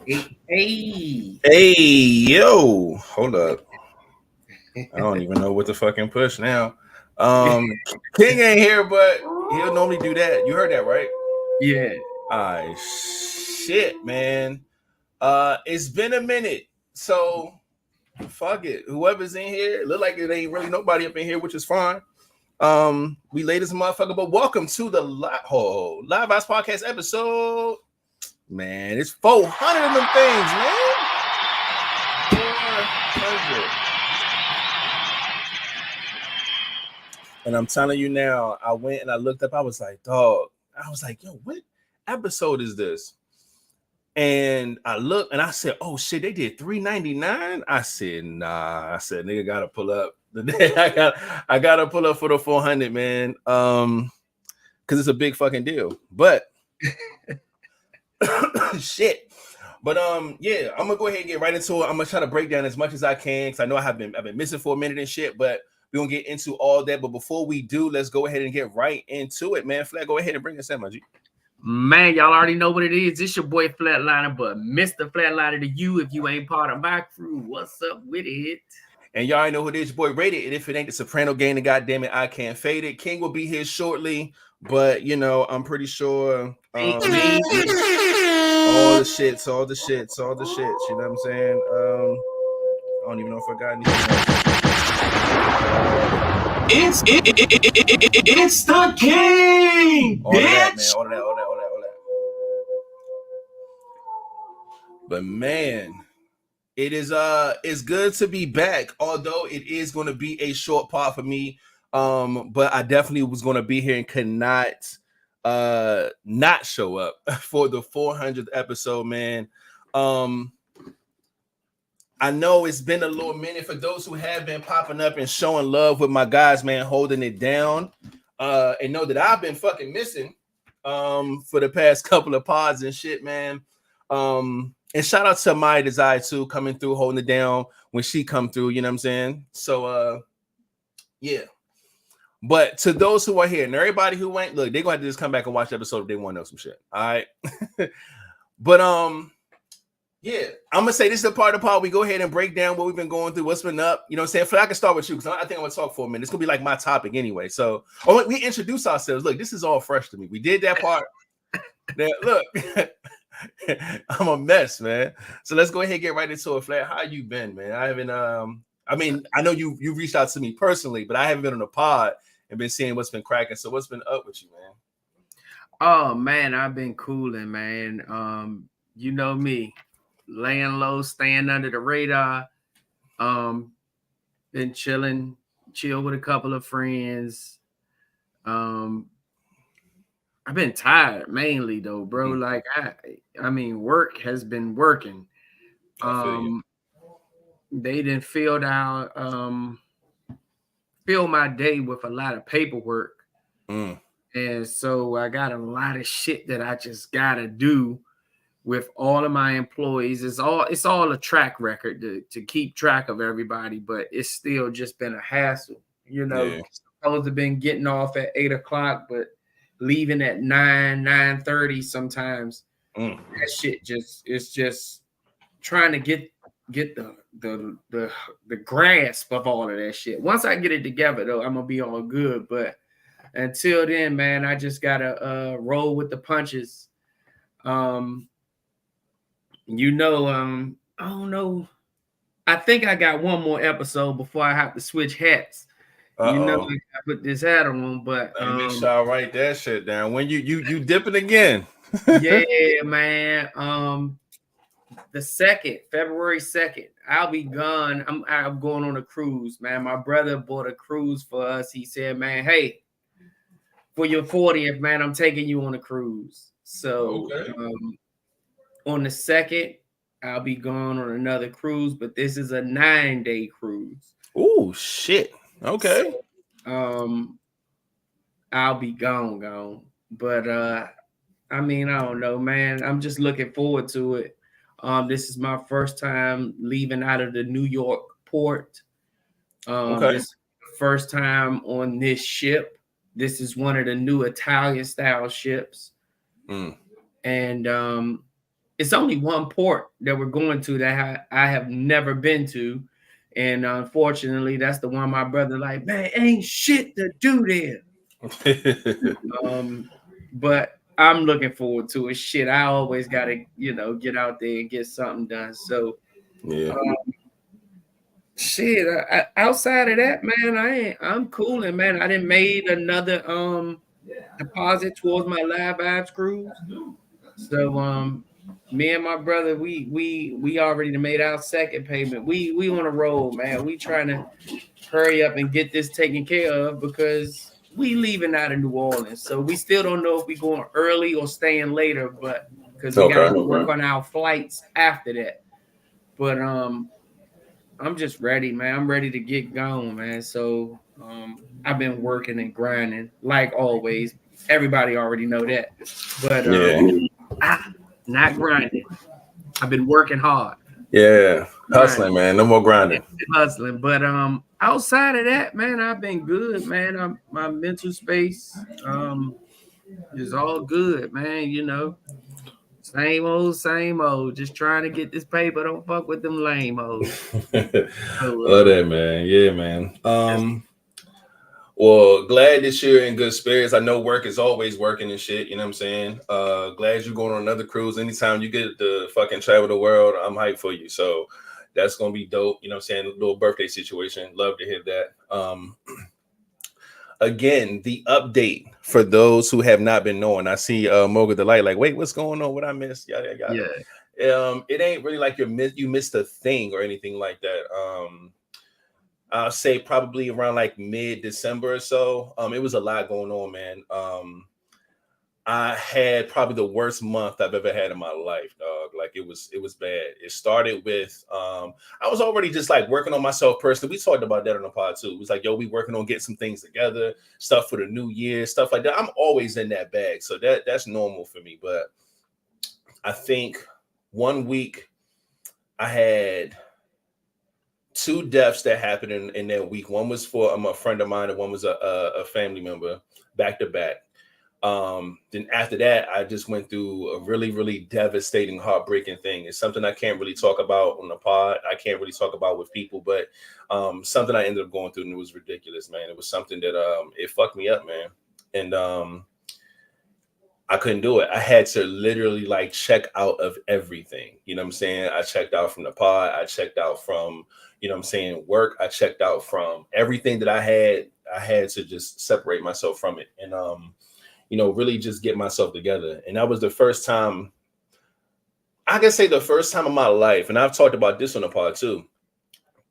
Hey. Hey, yo, hold up. I don't even know what to fucking push now. King ain't here, but he'll normally do that. You heard that, right? Yeah. Ah, shit, man. It's been a minute, so fuck it. Whoever's in here, look like it ain't really nobody up in here, which is fine. We late as a motherfucker, but welcome to the Vibez Podcast episode. Man, it's 400 of them things, man. 400. And I'm telling you now, I went and I looked up. I was like, dog. I was like, yo, what episode is this? And I looked and I said, oh shit, they did $3.99. I said, nah. I said, nigga, gotta pull up. I gotta pull up for the 400, man. Because it's a big fucking deal. But shit. But yeah, I'm gonna go ahead and get right into it. I'm gonna try to break down as much as I can because I know I've been missing for a minute and shit, but we're gonna get into all that. But before we do, let's go ahead and get right into it, man. Flat, go ahead and bring us in, my G. Man, y'all already know what it is. It's your boy Flatliner, but Mr. Flatliner to you if you ain't part of my crew. What's up with it? And y'all already know who it is, your boy Rated. And if it ain't the Soprano gang, then goddamn it, I can't fade it. King will be here shortly, but you know, I'm pretty sure all the shits. You know what I'm saying? I don't even know if I got anything else. It's the king, all bitch. of that, man. All that. But man, it's good to be back. Although it is going to be a short part for me, but I definitely was going to be here and could not show up for the 400th episode, man. I know it's been a little minute for those who have been popping up and showing love with my guys, man, holding it down. And know that I've been fucking missing for the past couple of pods and shit, man. And shout out to my Desire too, coming through, holding it down when she come through, you know what I'm saying? So yeah. But to those who are here and everybody who ain't, look, they're gonna have to just come back and watch the episode if they want to know some shit. All right. But yeah, I'm gonna say this is the part of the pod we go ahead and break down what we've been going through, what's been up. You know what I'm saying? Flat, I can start with you because I think I'm gonna talk for a minute. It's gonna be like my topic anyway. So we introduce ourselves. Look, this is all fresh to me. We did that part. Now, look, I'm a mess, man. So let's go ahead and get right into it. Flat, how you been, man? I haven't I mean, I know you reached out to me personally, but I haven't been on the pod and been seeing what's been cracking. So what's been up with you, man? Oh man, I've been cooling, man. You know me, laying low, staying under the radar. Been chill with a couple of friends. I've been tired mainly though, bro. Mm-hmm. Like I mean, work has been working. I feel you. They didn't fill my day with a lot of paperwork. And so I got a lot of shit that I just gotta do with all of my employees. It's all a track record to keep track of everybody, but it's still just been a hassle. You know, Yeah. supposed to been getting off at 8 o'clock, but leaving at 9:30 sometimes. That shit it's just trying to get the grasp of all of that shit. Once I get it together though, I'm gonna be all good. But until then, man, I just gotta roll with the punches. You know, I don't know. I think I got one more episode before I have to switch hats. You know, I put this hat on, but make sure I write that shit down. When you dipping again? yeah, man. February 2nd, I'll be gone. I'm going on a cruise, man. My brother bought a cruise for us. He said, man, hey, for your 40th, man, I'm taking you on a cruise. So on the 2nd, I'll be gone on another cruise, but this is a 9-day cruise. Oh shit. Okay. So, I'll be gone. But I mean, I don't know, man. I'm just looking forward to it. This is my first time leaving out of the New York port. This is the first time on this ship. This is one of the new Italian style ships. And it's only one port that we're going to that I have never been to. And unfortunately, that's the one my brother like, man, ain't shit to do there. But I'm looking forward to it. Shit, I always gotta, get out there and get something done. So yeah. Shit, outside of that, man, I'm cooling, man. I didn't made another deposit towards my Live Vibes cruise. So me and my brother, we already made our second payment. We on a roll, man. We trying to hurry up and get this taken care of because we leaving out of New Orleans. So we still don't know if we going early or staying later, but because we gotta work on our flights after that. But I'm just ready, man. I'm ready to get going, man. So I've been working and grinding like always. Everybody already know that. But not grinding. I've been working hard. Yeah. Hustling, man. No more grinding. Hustling. But outside of that, man, I've been good, man. My mental space is all good, man. Same old. Just trying to get this paper. Don't fuck with them lame hoes. Love that, man. Yeah, man. Well, glad that you're in good spirits. I know work is always working and shit. You know what I'm saying? Glad you're going on another cruise. Anytime you get to fucking travel the world, I'm hyped for you. So that's gonna be dope. You know what I'm saying? A little birthday situation. Love to hear that. Again, the update for those who have not been knowing. I see Moga Delight like, wait, what's going on? What I missed? Yada yada. Yeah. It ain't really like you missed a thing or anything like that. I'll say probably around like mid-December or so. It was a lot going on, man. I had probably the worst month I've ever had in my life, dog. Like it was bad. It started with I was already just like working on myself personally. We talked about that on the pod too. It was like, yo, we working on getting some things together, stuff for the new year, stuff like that. I'm always in that bag, so that's normal for me. But I think 1 week I had 2 deaths that happened in that week. One was for a friend of mine, and one was a family member, back to back. Then after that, I just went through a really, really devastating, heartbreaking thing. It's something I can't really talk about on the pod. I can't really talk about with people, but something I ended up going through, and it was ridiculous, man. It was something that it fucked me up, man. And I couldn't do it. I had to literally like check out of everything. You know what I'm saying? I checked out from the pod. I checked out from, you know what I'm saying, work. I checked out from everything that I had. I had to just separate myself from it and, really just get myself together. And that was the first time, I can say the first time in my life. And I've talked about this on the pod too.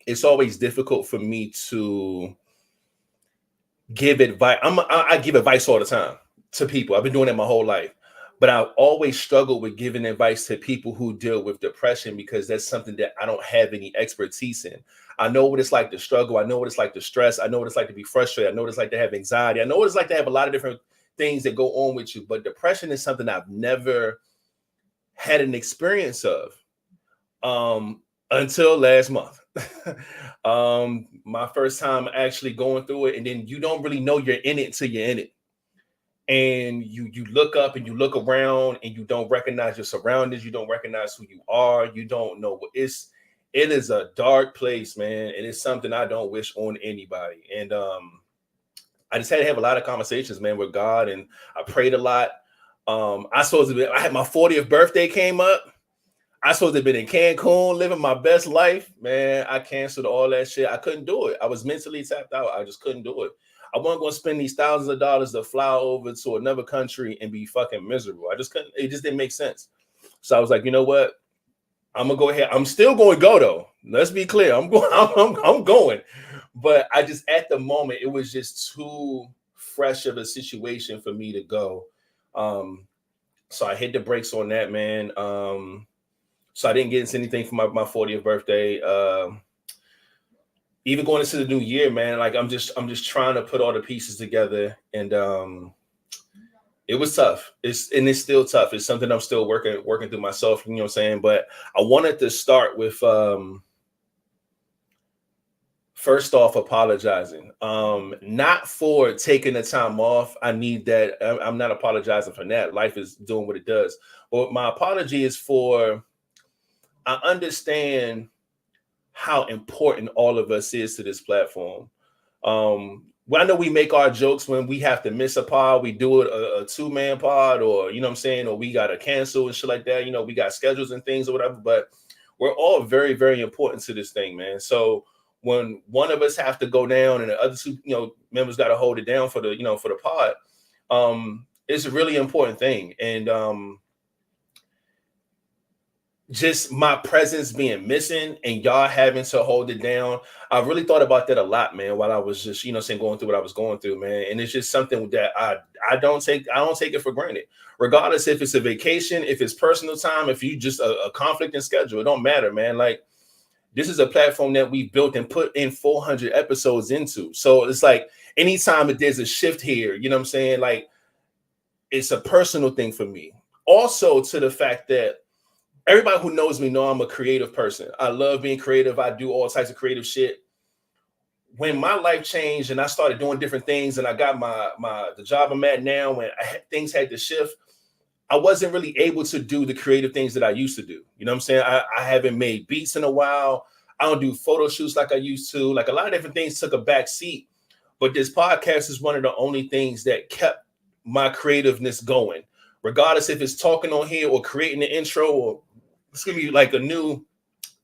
It's always difficult for me to give advice. I give advice all the time to people. I've been doing it my whole life, but I've always struggled with giving advice to people who deal with depression because that's something that I don't have any expertise in. I know what it's like to struggle. I know what it's like to stress. I know what it's like to be frustrated. I know what it's like to have anxiety. I know what it's like to have a lot of different things that go on with you, but depression is something I've never had an experience of until last month. My first time actually going through it, and then you don't really know you're in it until you're in it. And you look up and you look around and you don't recognize your surroundings. You don't recognize who you are. You don't know what it is a dark place, man. And it's something I don't wish on anybody. And I just had to have a lot of conversations, man, with God. And I prayed a lot. I had my 40th birthday came up. I supposed to have been in Cancun living my best life, man. I canceled all that shit. I couldn't do it. I was mentally tapped out. I just couldn't do it. I wasn't going to spend these thousands of dollars to fly over to another country and be fucking miserable. I just couldn't. It just didn't make sense. So I was like, you know what? I'm gonna go ahead. I'm still going to go though. Let's be clear. I'm going. I'm going. But I just at the moment it was just too fresh of a situation for me to go. So I hit the brakes on that, man. So I didn't get into anything for my 40th birthday. Even going into the new year, man, like I'm just trying to put all the pieces together, and it was tough. It's still tough. It's something I'm still working through myself. You know what I'm saying? But I wanted to start with First off, apologizing. Not for taking the time off. I need that. I'm not apologizing for that. Life is doing what it does. But my apology is for, I understand how important all of us is to this platform. Well, I know we make our jokes when we have to miss a pod. We do it a 2-man pod, or you know what I'm saying, or we got to cancel and shit like that. You know, we got schedules and things or whatever. But we're all very, very important to this thing, man. So when one of us have to go down and the other two, members got to hold it down for the, for the pod, it's a really important thing. And just my presence being missing and y'all having to hold it down. I really thought about that a lot, man, while I was just, going through what I was going through, man. And it's just something that I don't take it for granted, regardless if it's a vacation, if it's personal time, if you just a conflict in schedule, it don't matter, man. Like, this is a platform that we built and put in 400 episodes into. So it's like anytime that there's a shift here, you know what I'm saying? Like, it's a personal thing for me. Also, to the fact that everybody who knows me know I'm a creative person. I love being creative. I do all types of creative shit. When my life changed and I started doing different things and I got the job I'm at now, when things had to shift, I wasn't really able to do the creative things that I used to do. You know what I'm saying? I haven't made beats in a while. I don't do photo shoots like I used to. Like, a lot of different things took a back seat. But this podcast is one of the only things that kept my creativeness going. Regardless if it's talking on here or creating the intro, or it's going to be like a new,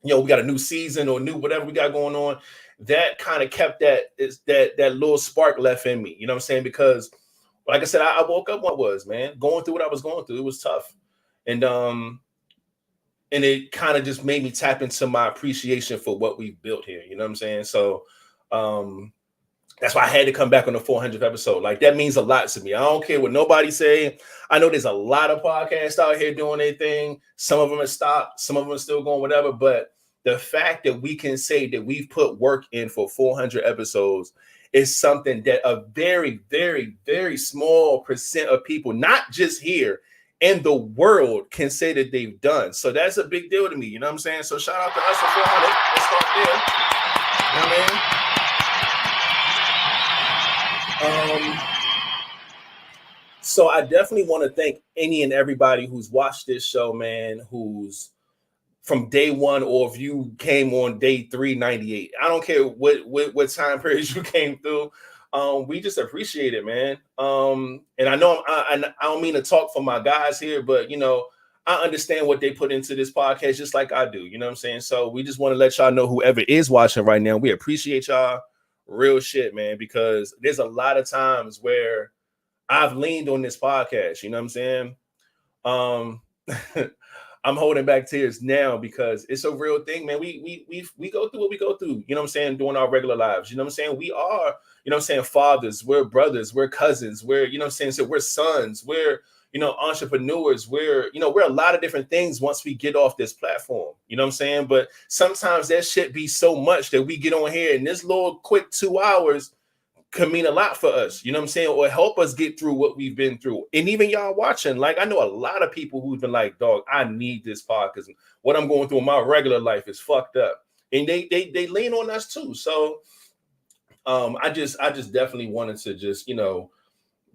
we got a new season or new whatever we got going on. That kind of kept that little spark left in me. You know what I'm saying? Because like I said, I woke up going through what I was going through. It was tough. And it kind of just made me tap into my appreciation for what we've built here. You know what I'm saying? So that's why I had to come back on the 400th episode. Like, that means a lot to me. I don't care what nobody say. I know there's a lot of podcasts out here doing their thing. Some of them have stopped. Some of them are still going, whatever. But the fact that we can say that we've put work in for 400 episodes is something that a very, very, very small percent of people, not just here, in the world, can say that they've done. So that's a big deal to me. You know what I'm saying? So shout out to us for 400. Let's start there. You know what I mean? So I definitely want to thank any and everybody who's watched this show, man, who's from day one, or if you came on day 398. I don't care what time period you came through. We just appreciate it, man. And I know I don't mean to talk for my guys here, but I understand what they put into this podcast just like I do. You know what I'm saying? So we just want to let y'all know, whoever is watching right now, we appreciate y'all. Real shit, man, because there's a lot of times where I've leaned on this podcast. You know what I'm saying? I'm holding back tears now because it's a real thing, man. We go through what we go through, you know what I'm saying, doing our regular lives. You know what I'm saying? We are, you know what I'm saying, fathers, we're brothers, we're cousins, we're, you know what I'm saying, so we're sons, we're, entrepreneurs, we're a lot of different things once we get off this platform. You know what I'm saying? But sometimes that shit be so much that we get on here and this little quick 2 hours can mean a lot for us, you know what I'm saying, or help us get through what we've been through. And even y'all watching, like, I know a lot of people who've been like, dog, I need this pod because what I'm going through in my regular life is fucked up. And they lean on us too. So I just definitely wanted to just,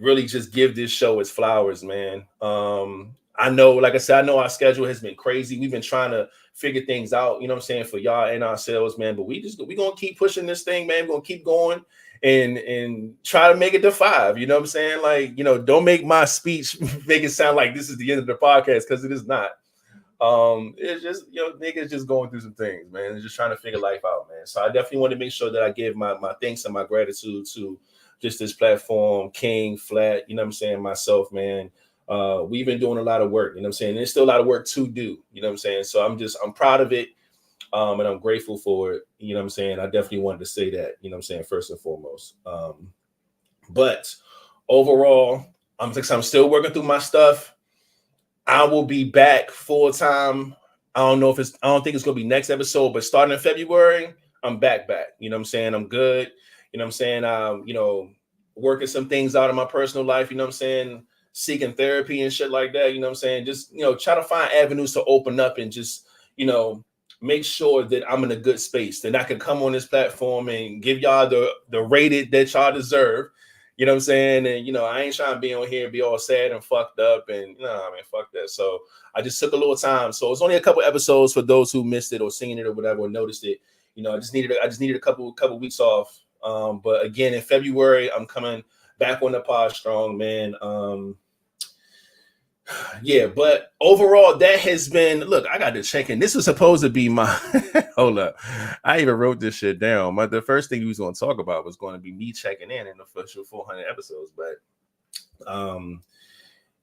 really just give this show its flowers, man. I know, like I said, I know our schedule has been crazy. We've been trying to figure things out, you know what I'm saying, for y'all and ourselves, man. But we're going to keep pushing this thing, man. We're going to keep going and try to make it to 5. You know what I'm saying? Like, don't make my speech make it sound like this is the end of the podcast, because it is not. It's just, niggas just going through some things, man. And just trying to figure life out, man. So I definitely want to make sure that I give my thanks and my gratitude to just this platform, King, Flat, you know what I'm saying, myself, man. We've been doing a lot of work, you know what I'm saying? There's still a lot of work to do, you know what I'm saying? So I'm proud of it. And I'm grateful for it, you know what I'm saying? I definitely wanted to say that, you know what I'm saying, first and foremost. But overall, I'm still working through my stuff. I will be back full time. I don't think it's gonna be next episode, but starting in February, I'm back. You know what I'm saying? I'm good. You know what I'm saying? Working some things out in my personal life, you know what I'm saying? Seeking therapy and shit like that, you know what I'm saying? Just, try to find avenues to open up and just, make sure that I'm in a good space, that I can come on this platform and give y'all the rated that y'all deserve. You know what I'm saying? And, you know, I ain't trying to be on here and be all sad and fucked up and, you know, I mean, fuck that. So I just took a little time. So it's only a couple episodes for those who missed it or seen it or whatever or noticed it. You know, I just needed a couple weeks off. But again, in February, I'm coming back on the pod strong, man. Yeah, but overall, that has been, look, I got to check in. This was supposed to be my, hold up. I even wrote this shit down. The first thing we was going to talk about was going to be me checking in the first 400 episodes. But,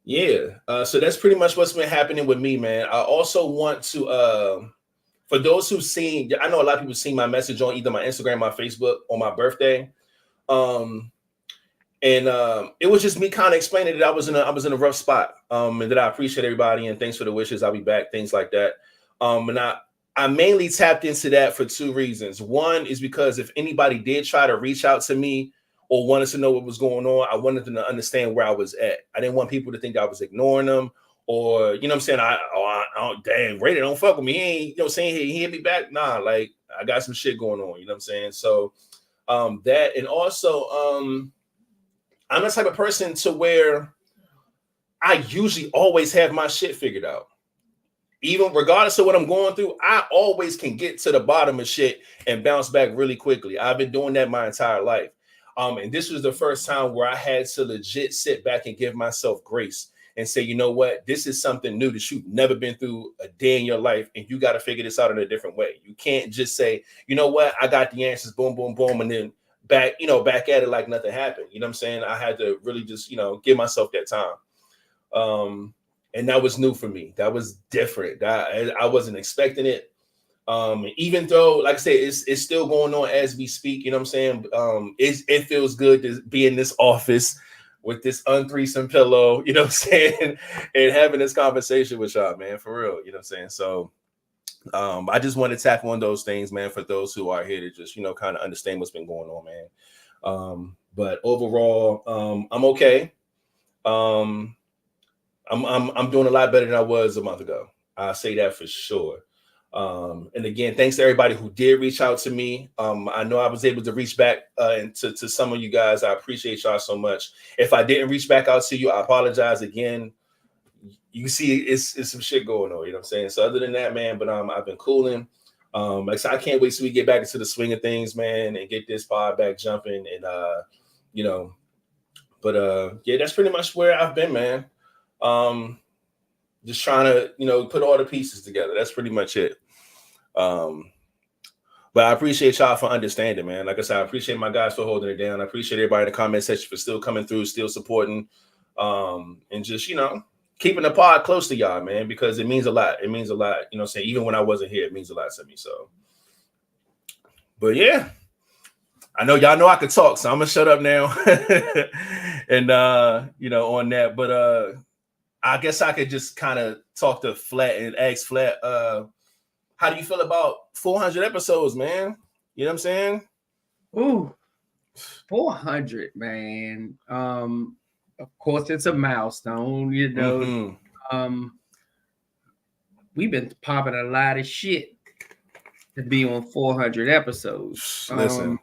yeah. So that's pretty much what's been happening with me, man. I also want to, for those who've seen, I know a lot of people seen my message on either my Instagram, my Facebook, on my birthday. And it was just me kind of explaining that I was in a rough spot, and that I appreciate everybody and thanks for the wishes. I'll be back, things like that. And I mainly tapped into that for two reasons. One is because if anybody did try to reach out to me or wanted to know what was going on, I wanted them to understand where I was at. I didn't want people to think I was ignoring them or, you know what I'm saying? Damn, Ray, don't fuck with me. He ain't, you know what I'm saying? He hit me back. Nah, like I got some shit going on, you know what I'm saying? So that, and also, I'm the type of person to where I usually always have my shit figured out. Even regardless of what I'm going through, I always can get to the bottom of shit and bounce back really quickly. I've been doing that my entire life. And this was the first time where I had to legit sit back and give myself grace and say, you know what, this is something new that you've never been through a day in your life, and you got to figure this out in a different way. You can't just say, you know what, I got the answers, boom, boom, boom, and then back at it like nothing happened. You know what I'm saying? I had to really just, give myself that time. And that was new for me. That was different. I wasn't expecting it. Even though, like I said, it's still going on as we speak. You know what I'm saying? It feels good to be in this office with this unthreesome pillow, you know what I'm saying? And having this conversation with y'all, man, for real. You know what I'm saying? So I just want to tap on those things, man, for those who are here to just, kind of understand what's been going on, man. But overall, I'm okay. I'm doing a lot better than I was a month ago. I say that for sure. And again, thanks to everybody who did reach out to me. I know I was able to reach back to some of you guys. I appreciate y'all so much. If I didn't reach back out to you, I apologize again. You see, it's some shit going on, you know what I'm saying? So other than that, man, but I've been cooling. Like I said, I can't wait till we get back into the swing of things, man, and get this pod back jumping. And yeah, that's pretty much where I've been, man. Just trying to, put all the pieces together. That's pretty much it. But I appreciate y'all for understanding, man. Like I said, I appreciate my guys for holding it down. I appreciate everybody in the comment section for still coming through, still supporting, and just, keeping the pod close to y'all, man, because it means a lot. It means a lot, saying even when I wasn't here, it means a lot to me. So, but yeah, I know y'all know I could talk, so I'm gonna shut up now. And on that, but I guess I could just kind of talk to Flat and ask Flat, how do you feel about 400 episodes, man? You know what I'm saying? Ooh, 400, man. Of course, it's a milestone, Mm-hmm. We've been popping a lot of shit to be on 400 episodes. Listen.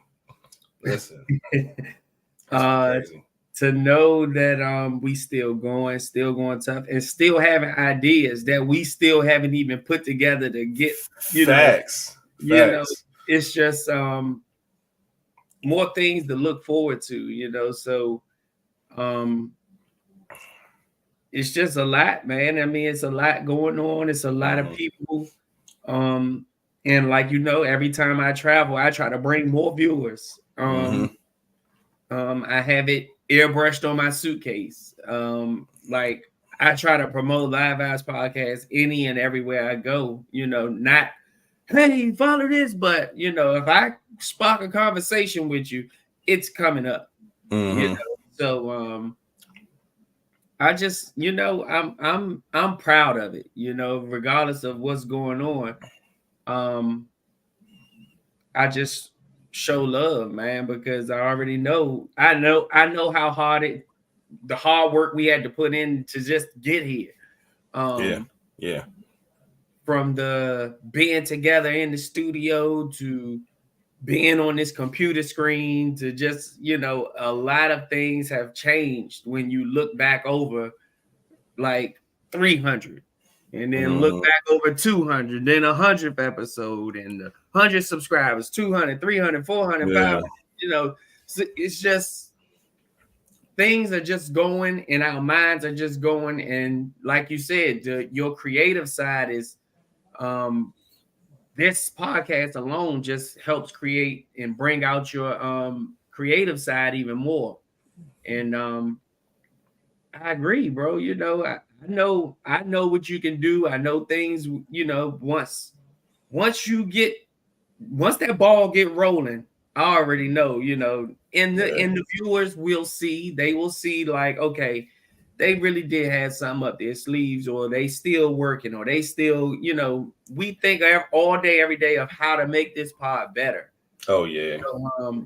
To know that we still going tough and still having ideas that we still haven't even put together to get, Facts. It's just more things to look forward to, so it's just a lot, man. I mean, it's a lot going on. It's a lot of people. And like, every time I travel, I try to bring more viewers. I have it airbrushed on my suitcase. Like I try to promote Vibez Podcast any and everywhere I go, not, hey, follow this, but if I spark a conversation with you, it's coming up. So I just, I'm proud of it, regardless of what's going on. I just show love, man, because I already know. I know how hard the hard work we had to put in to just get here. Yeah. from the being together in the studio to being on this computer screen to just, a lot of things have changed when you look back over like 300 and then look back over 200, then 100th episode and 100 subscribers, 200, 300, 400, 500, so it's just things are just going and our minds are just going. And like you said, your creative side is this podcast alone just helps create and bring out your creative side even more. And I agree, bro. I know what you can do. I know things, once that ball get rolling, I already know, and the viewers will see, they will see like, okay, they really did have something up their sleeves, or they still working, or they still, we think all day, every day of how to make this pod better. Oh yeah. So,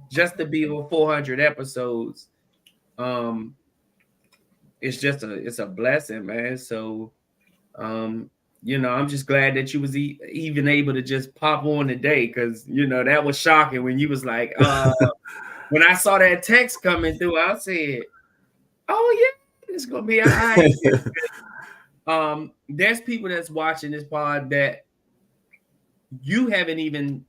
just to be over 400 episodes, it's a blessing, man. So, I'm just glad that you was even able to just pop on today, because that was shocking when you was like, when I saw that text coming through, I said, "Oh yeah, it's gonna be all right." There's people that's watching this pod that they haven't even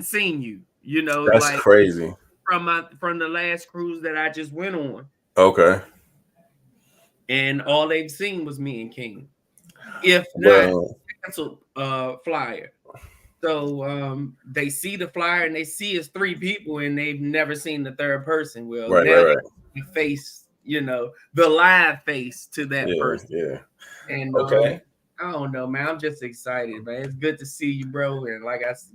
seen you. That's like crazy. From the last cruise that I just went on. Okay. And all they've seen was me and King. If not, canceled flyer. So they see the flyer and they see it's 3 people and they've never seen the third person. Well, now they face, the live face to that person. Yeah. And I don't know, man. I'm just excited, man. It's good to see you, bro. And like that's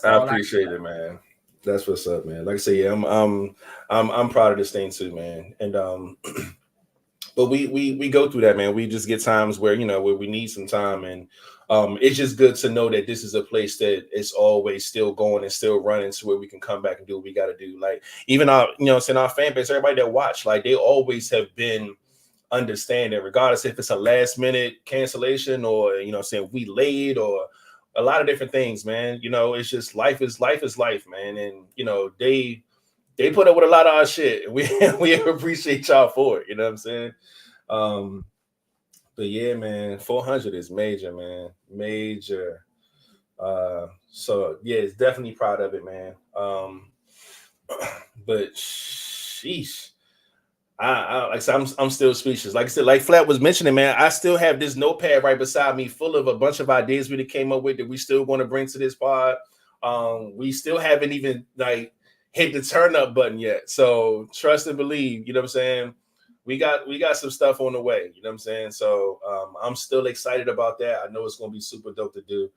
all I appreciate it, man. That's what's up, man. Like I say, yeah, I'm proud of this thing too, man. And but we go through that, man. We just get times where where we need some time, and it's just good to know that this is a place that is always still going and still running, to where we can come back and do what we got to do. Like even our our fan base, everybody that watch, like they always have been understanding, regardless if it's a last minute cancellation or saying we late or a lot of different things, man. It's just life is life, man. And they put up with a lot of our shit. We appreciate y'all for it. You know what I'm saying? But yeah, man, 400 is major, man. Major. So yeah, it's definitely proud of it, man. But sheesh. Like I said, I'm still speechless. Like I said, like Flat was mentioning, man, I still have this notepad right beside me full of a bunch of ideas we came up with that we still want to bring to this pod. We still haven't even like hit the turn up button yet. So trust and believe, you know what I'm saying? We got some stuff on the way, you know what I'm saying? So I'm still excited about that. I know it's gonna be super dope to do.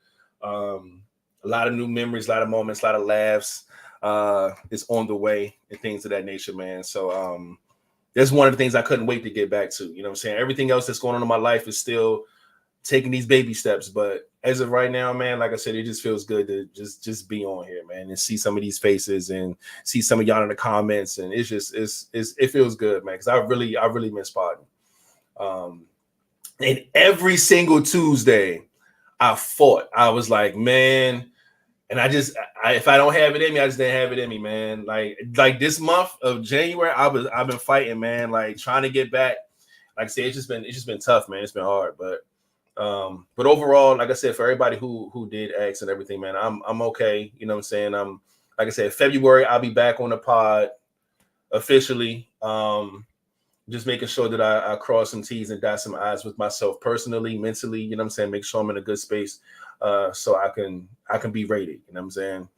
A lot of new memories, a lot of moments, a lot of laughs. It's on the way and things of that nature, man. So that's one of the things I couldn't wait to get back to. You know what I'm saying? Everything else that's going on in my life is still taking these baby steps. But as of right now, man, like I said, it just feels good to just be on here, man, and see some of these faces and see some of y'all in the comments. And it feels good, man, because I really miss podding. And every single Tuesday I fought. I was like, man. And if I don't have it in me, I just didn't have it in me, man. Like this month of January, I've been fighting, man. Like trying to get back. Like I said, it's just been tough, man. It's been hard, but overall, like I said, for everybody who did ask and everything, man, I'm okay. You know what I'm saying? Like I said, February I'll be back on the pod officially. Just making sure that I cross some T's and dot some I's with myself personally, mentally. You know what I'm saying? Make sure I'm in a good space. So I can be rated, you know what I'm saying?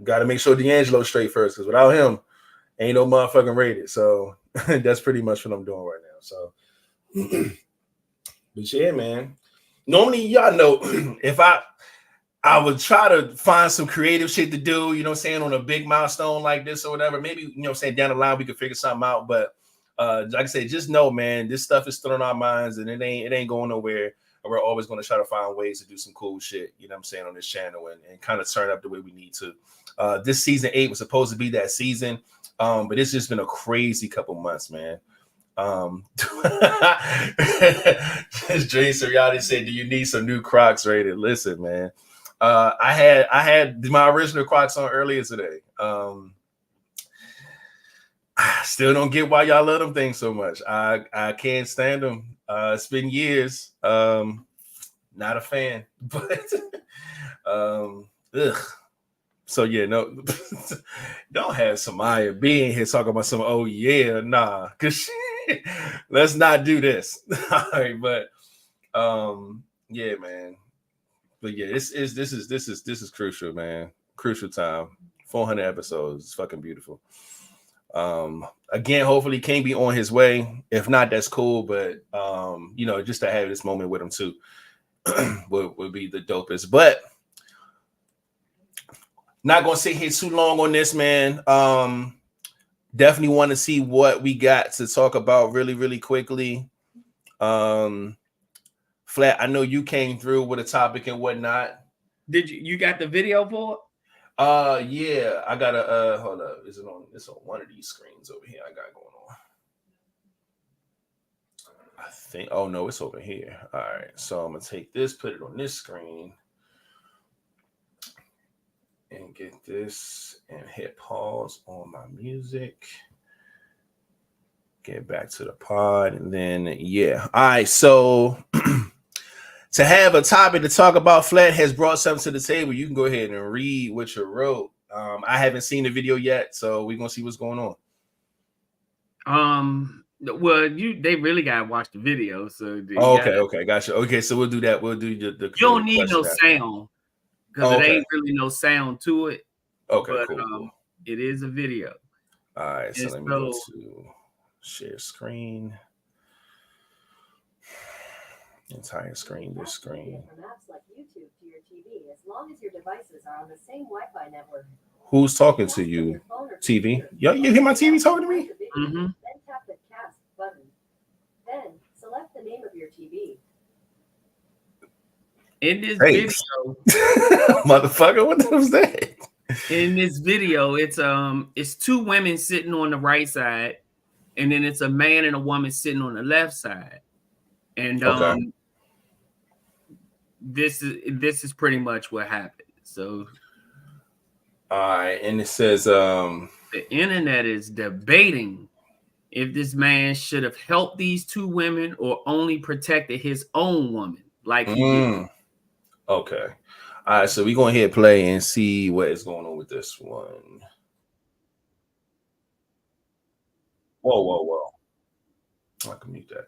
Got to make sure D'Angelo's straight first, because without him, ain't no motherfucking rated. So that's pretty much what I'm doing right now. So, but yeah, man. Normally, y'all know, if I would try to find some creative shit to do, you know what I'm saying, on a big milestone like this or whatever. Maybe, you know what I'm saying, down the line we could figure something out. But like I said, just know, man, this stuff is still in our minds, and it ain't going nowhere. We're always going to try to find ways to do some cool shit, you know what I'm saying, on this channel and kind of turn up the way we need to. This season 8 was supposed to be that season, but it's just been a crazy couple months, man. Jay Seriati said, "Do you need some new Crocs rated?" Listen, man. I had my original Crocs on earlier today. I still don't get why y'all love them things so much. I can't stand them. It's been years. Not a fan, but ugh. So yeah, no, don't have Samaya being here talking about some. Oh yeah, nah, cause let's not do this. All right, but yeah, man. But yeah, this is crucial, man. Crucial time. 400 episodes. It's fucking beautiful. Again, hopefully King be on his way. If not, that's cool. But just to have this moment with him too would be the dopest. But not gonna sit here too long on this, man. Definitely want to see what we got to talk about really, really quickly. Flat, I know you came through with a topic and whatnot. Did you got the video for it? Yeah, I gotta hold up. It's on one of these screens over here I got going on. I think no, it's over here. All right, so I'm gonna take this, put it on this screen, and get this and hit pause on my music. Get back to the pod, and then yeah. All right, so to have a topic to talk about, Flat has brought something to the table. You can go ahead and read what you wrote. I haven't seen the video yet, so we're gonna see what's going on. Well, they really gotta watch the video. So okay, gotcha. Okay, so we'll do that. We'll do the you don't need no sound because it ain't really no sound to it. Okay, but, cool. It is a video. All right, so let me go to share screen. Entire screen, this screen. From apps like YouTube to your TV, as long as your devices are on the same Wi-Fi network. Who's talking to you? TV? Yo, you hear my TV talking to me? Mm-hmm. Then tap the cast button. Then select the name of your TV. In this video, motherfucker, what was that? In this video, it's two women sitting on the right side, and then it's a man and a woman sitting on the left side. And this is pretty much what happened. So, all right, and it says the internet is debating if this man should have helped these two women or only protected his own woman, like he did. Okay, all right, so we're gonna hit play and see what is going on with this one. Whoa! I can mute that.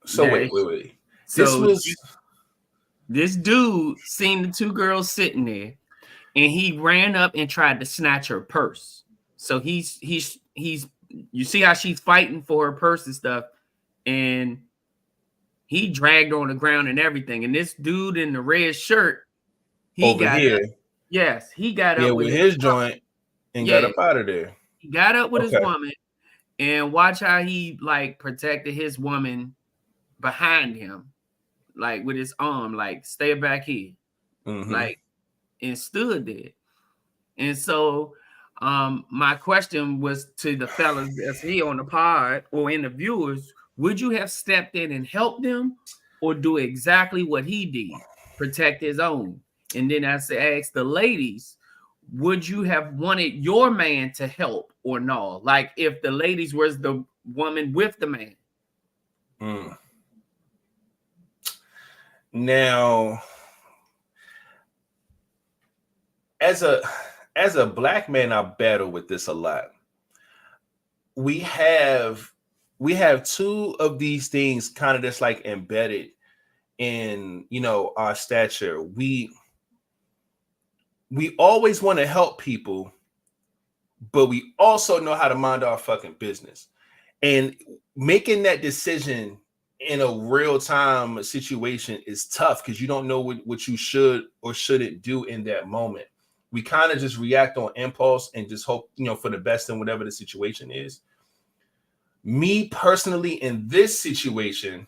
So wait. So this dude seen the two girls sitting there, and he ran up and tried to snatch her purse. So he's you see how she's fighting for her purse and stuff, and he dragged her on the ground and everything. And this dude in the red shirt, he over here. Yes, he got up with his joint and got up out of there. He got up with his woman, and watch how he like protected his woman behind him, like with his arm, like stay back here, like, and stood there. And so my question was to the fellas that's here on the pod or in the viewers, would you have stepped in and helped them or do exactly what he did, protect his own? And then I asked the ladies, would you have wanted your man to help or no? Like if the ladies was the woman with the man. Now, as a black man, I battle with this a lot. We have two of these things kind of just like embedded in our stature. We always want to help people, but we also know how to mind our fucking business. And making that decision in a real-time situation is tough because you don't know what you should or shouldn't do in that moment. We kind of just react on impulse and just hope, for the best in whatever the situation is. Me personally, in this situation,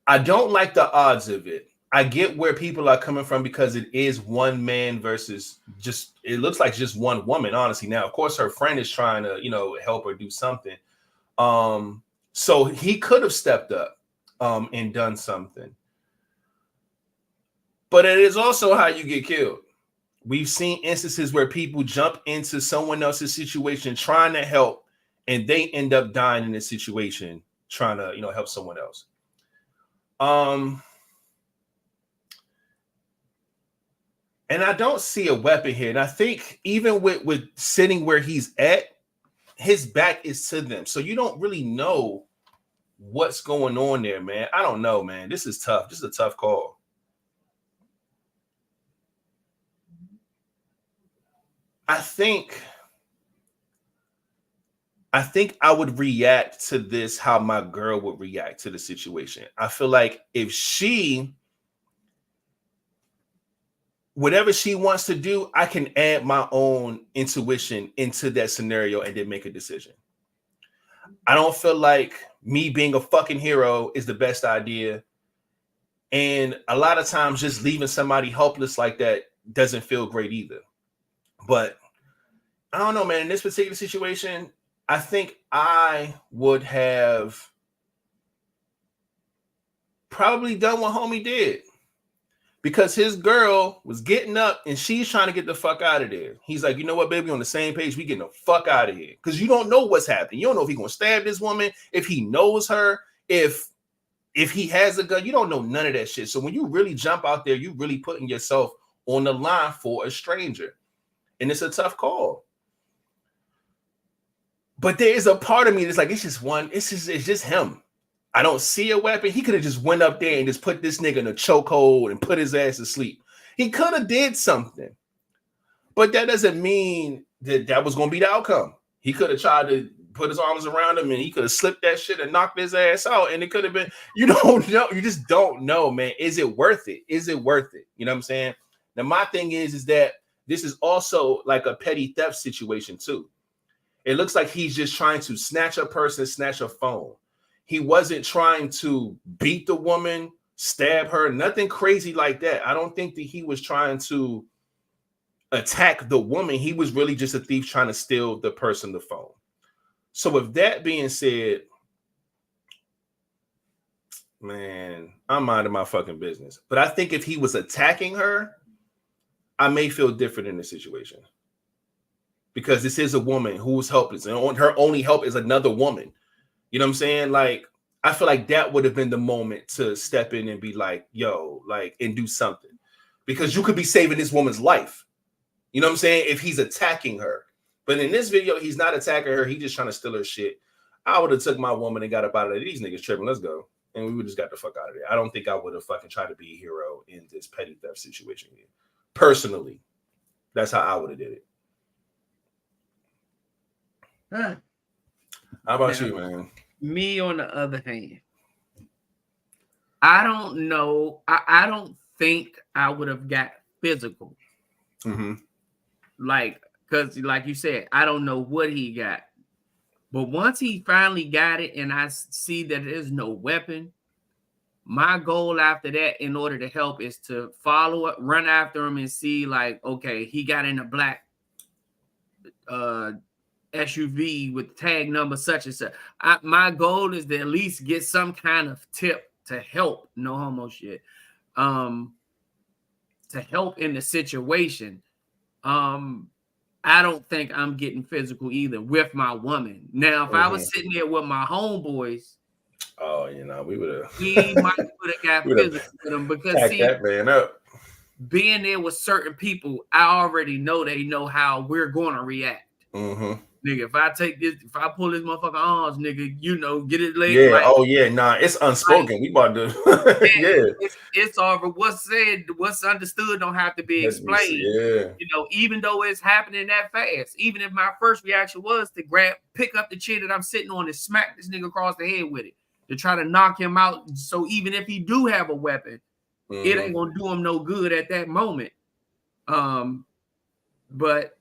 I don't like the odds of it. I get where people are coming from because it is one man versus just, it looks like just one woman, honestly. Now, of course, her friend is trying to, help her do something. So he could have stepped up and done something. But it is also how you get killed. We've seen instances where people jump into someone else's situation trying to help, and they end up dying in a situation trying to, help someone else. And I don't see a weapon here. And I think even with sitting where he's at, his back is to them. So you don't really know what's going on there, man. I don't know, man. This is tough. This is a tough call. I think I would react to this how my girl would react to the situation. I feel like if whatever she wants to do, I can add my own intuition into that scenario and then make a decision. I don't feel like me being a fucking hero is the best idea. And a lot of times just leaving somebody helpless like that doesn't feel great either. But I don't know, man. In this particular situation, I think I would have probably done what homie did. Because his girl was getting up and she's trying to get the fuck out of there. He's like, you know what, baby, on the same page, we getting the fuck out of here. Because you don't know what's happening. You don't know if he's going to stab this woman, if he knows her, if he has a gun. You don't know none of that shit. So when you really jump out there, you really putting yourself on the line for a stranger. And it's a tough call. But there is a part of me that's like, it's just him. I don't see a weapon. He could have just went up there and just put this nigga in a chokehold and put his ass to sleep. He could have did something. But that doesn't mean that was going to be the outcome. He could have tried to put his arms around him and he could have slipped that shit and knocked his ass out. And it could have been, you don't know. You just don't know, man. Is it worth it? Is it worth it? You know what I'm saying? Now, my thing is that this is also like a petty theft situation too. It looks like he's just trying to snatch a person, snatch a phone. He wasn't trying to beat the woman, stab her, nothing crazy like that. I don't think that he was trying to attack the woman. He was really just a thief trying to steal the person the phone. So with that being said, man, I'm minding my fucking business. But I think if he was attacking her, I may feel different in the situation. Because this is a woman who's helpless and her only help is another woman. You know what I'm saying? Like, I feel like that would have been the moment to step in and be like, yo, like, and do something. Because you could be saving this woman's life. You know what I'm saying? If he's attacking her. But in this video, he's not attacking her. He's just trying to steal her shit. I would have took my woman and got up out of there. These niggas tripping. Let's go. And we would just got the fuck out of there. I don't think I would have fucking tried to be a hero in this petty theft situation here. Personally, that's how I would have did it. Huh. How about you, man? Me, on the other hand, I don't know. I don't think I would have got physical. Mm-hmm. Like, because like you said, I don't know what he got. But once he finally got it and I see that there's no weapon, my goal after that, in order to help, is to follow up, run after him and see, like, okay, he got in a black SUV with tag number such and such. My goal is to at least get some kind of tip to help, no homo shit, to help in the situation. I don't think I'm getting physical either with my woman. Now, if I was sitting there with my homeboys, we would have. We might would have got physical with them because see, that man up. Being there with certain people, I already know they know how we're going to react. Mm-hmm. Nigga, if I take this, if I pull this motherfucking arms, nigga, get it laid. Yeah. Like, it's unspoken. Like, we about to. Yeah. It's over. What's said, what's understood, don't have to be explained. Yeah. Even though it's happening that fast. Even if my first reaction was to pick up the chair that I'm sitting on and smack this nigga across the head with it to try to knock him out. So even if he do have a weapon, it ain't gonna do him no good at that moment. But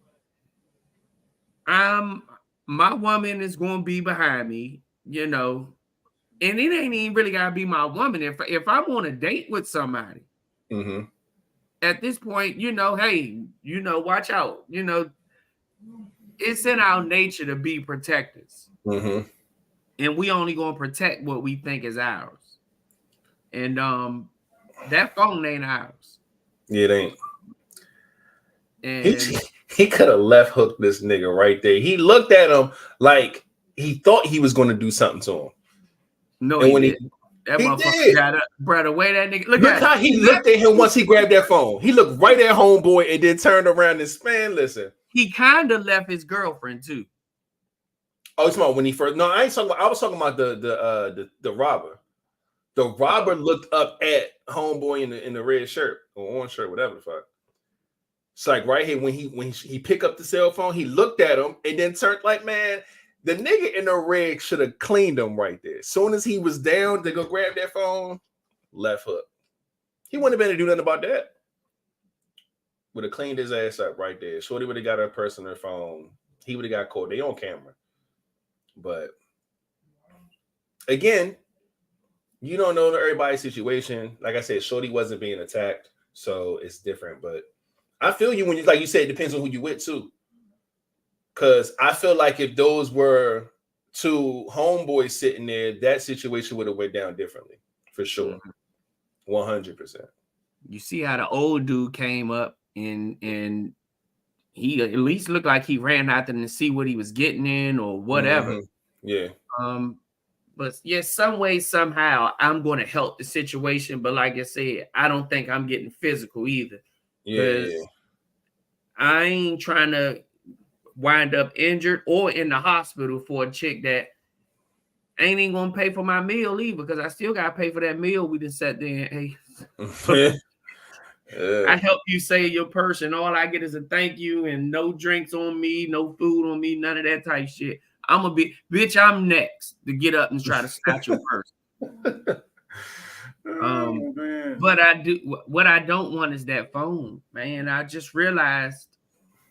my woman is going to be behind me, and it ain't even really gotta be my woman. If I'm on a date with somebody, at this point, hey, watch out. It's in our nature to be protectors. And we only gonna protect what we think is ours. And that phone ain't ours. Yeah, it ain't. And he could have left hooked this nigga right there. He looked at him like he thought he was gonna do something to him. No, and when didn't. That he motherfucker did. got up, bro. The way that nigga look how he looked at him once he grabbed that phone. He looked right at homeboy and then turned around and span. Listen, he kind of left his girlfriend too. Oh, it's about when he first. No, I ain't talking about. I was talking about the robber. The robber looked up at homeboy in the red shirt or orange shirt, whatever the fuck. It's like right here when he picked up the cell phone, he looked at him and then turned like, man, the nigga in the red should have cleaned him right there. As soon as he was down to go grab that phone, left hook. He wouldn't have been able to do nothing about that. Would have cleaned his ass up right there. Shorty would have got her personal phone. He would have got caught. They on camera. But again, you don't know everybody's situation. Like I said, Shorty wasn't being attacked, so it's different. But I feel you when you, like you said, it depends on who you with too. Because I feel like if those were two homeboys sitting there, that situation would have went down differently, for sure, 100%. You see how the old dude came up and he at least looked like he ran after him to see what he was getting in or whatever. Yeah. But yeah, some way, somehow, I'm going to help the situation. But like I said, I don't think I'm getting physical either. Yeah. I ain't trying to wind up injured or in the hospital for a chick that ain't even going to pay for my meal either, because I still got to pay for that meal we just sat there and ate. I help you save your purse, and all I get is a thank you and no drinks on me, no food on me, none of that type shit. I'm gonna be, bitch, I'm next to get up and try to snatch your purse. But what I don't want is that phone, man. I just realized,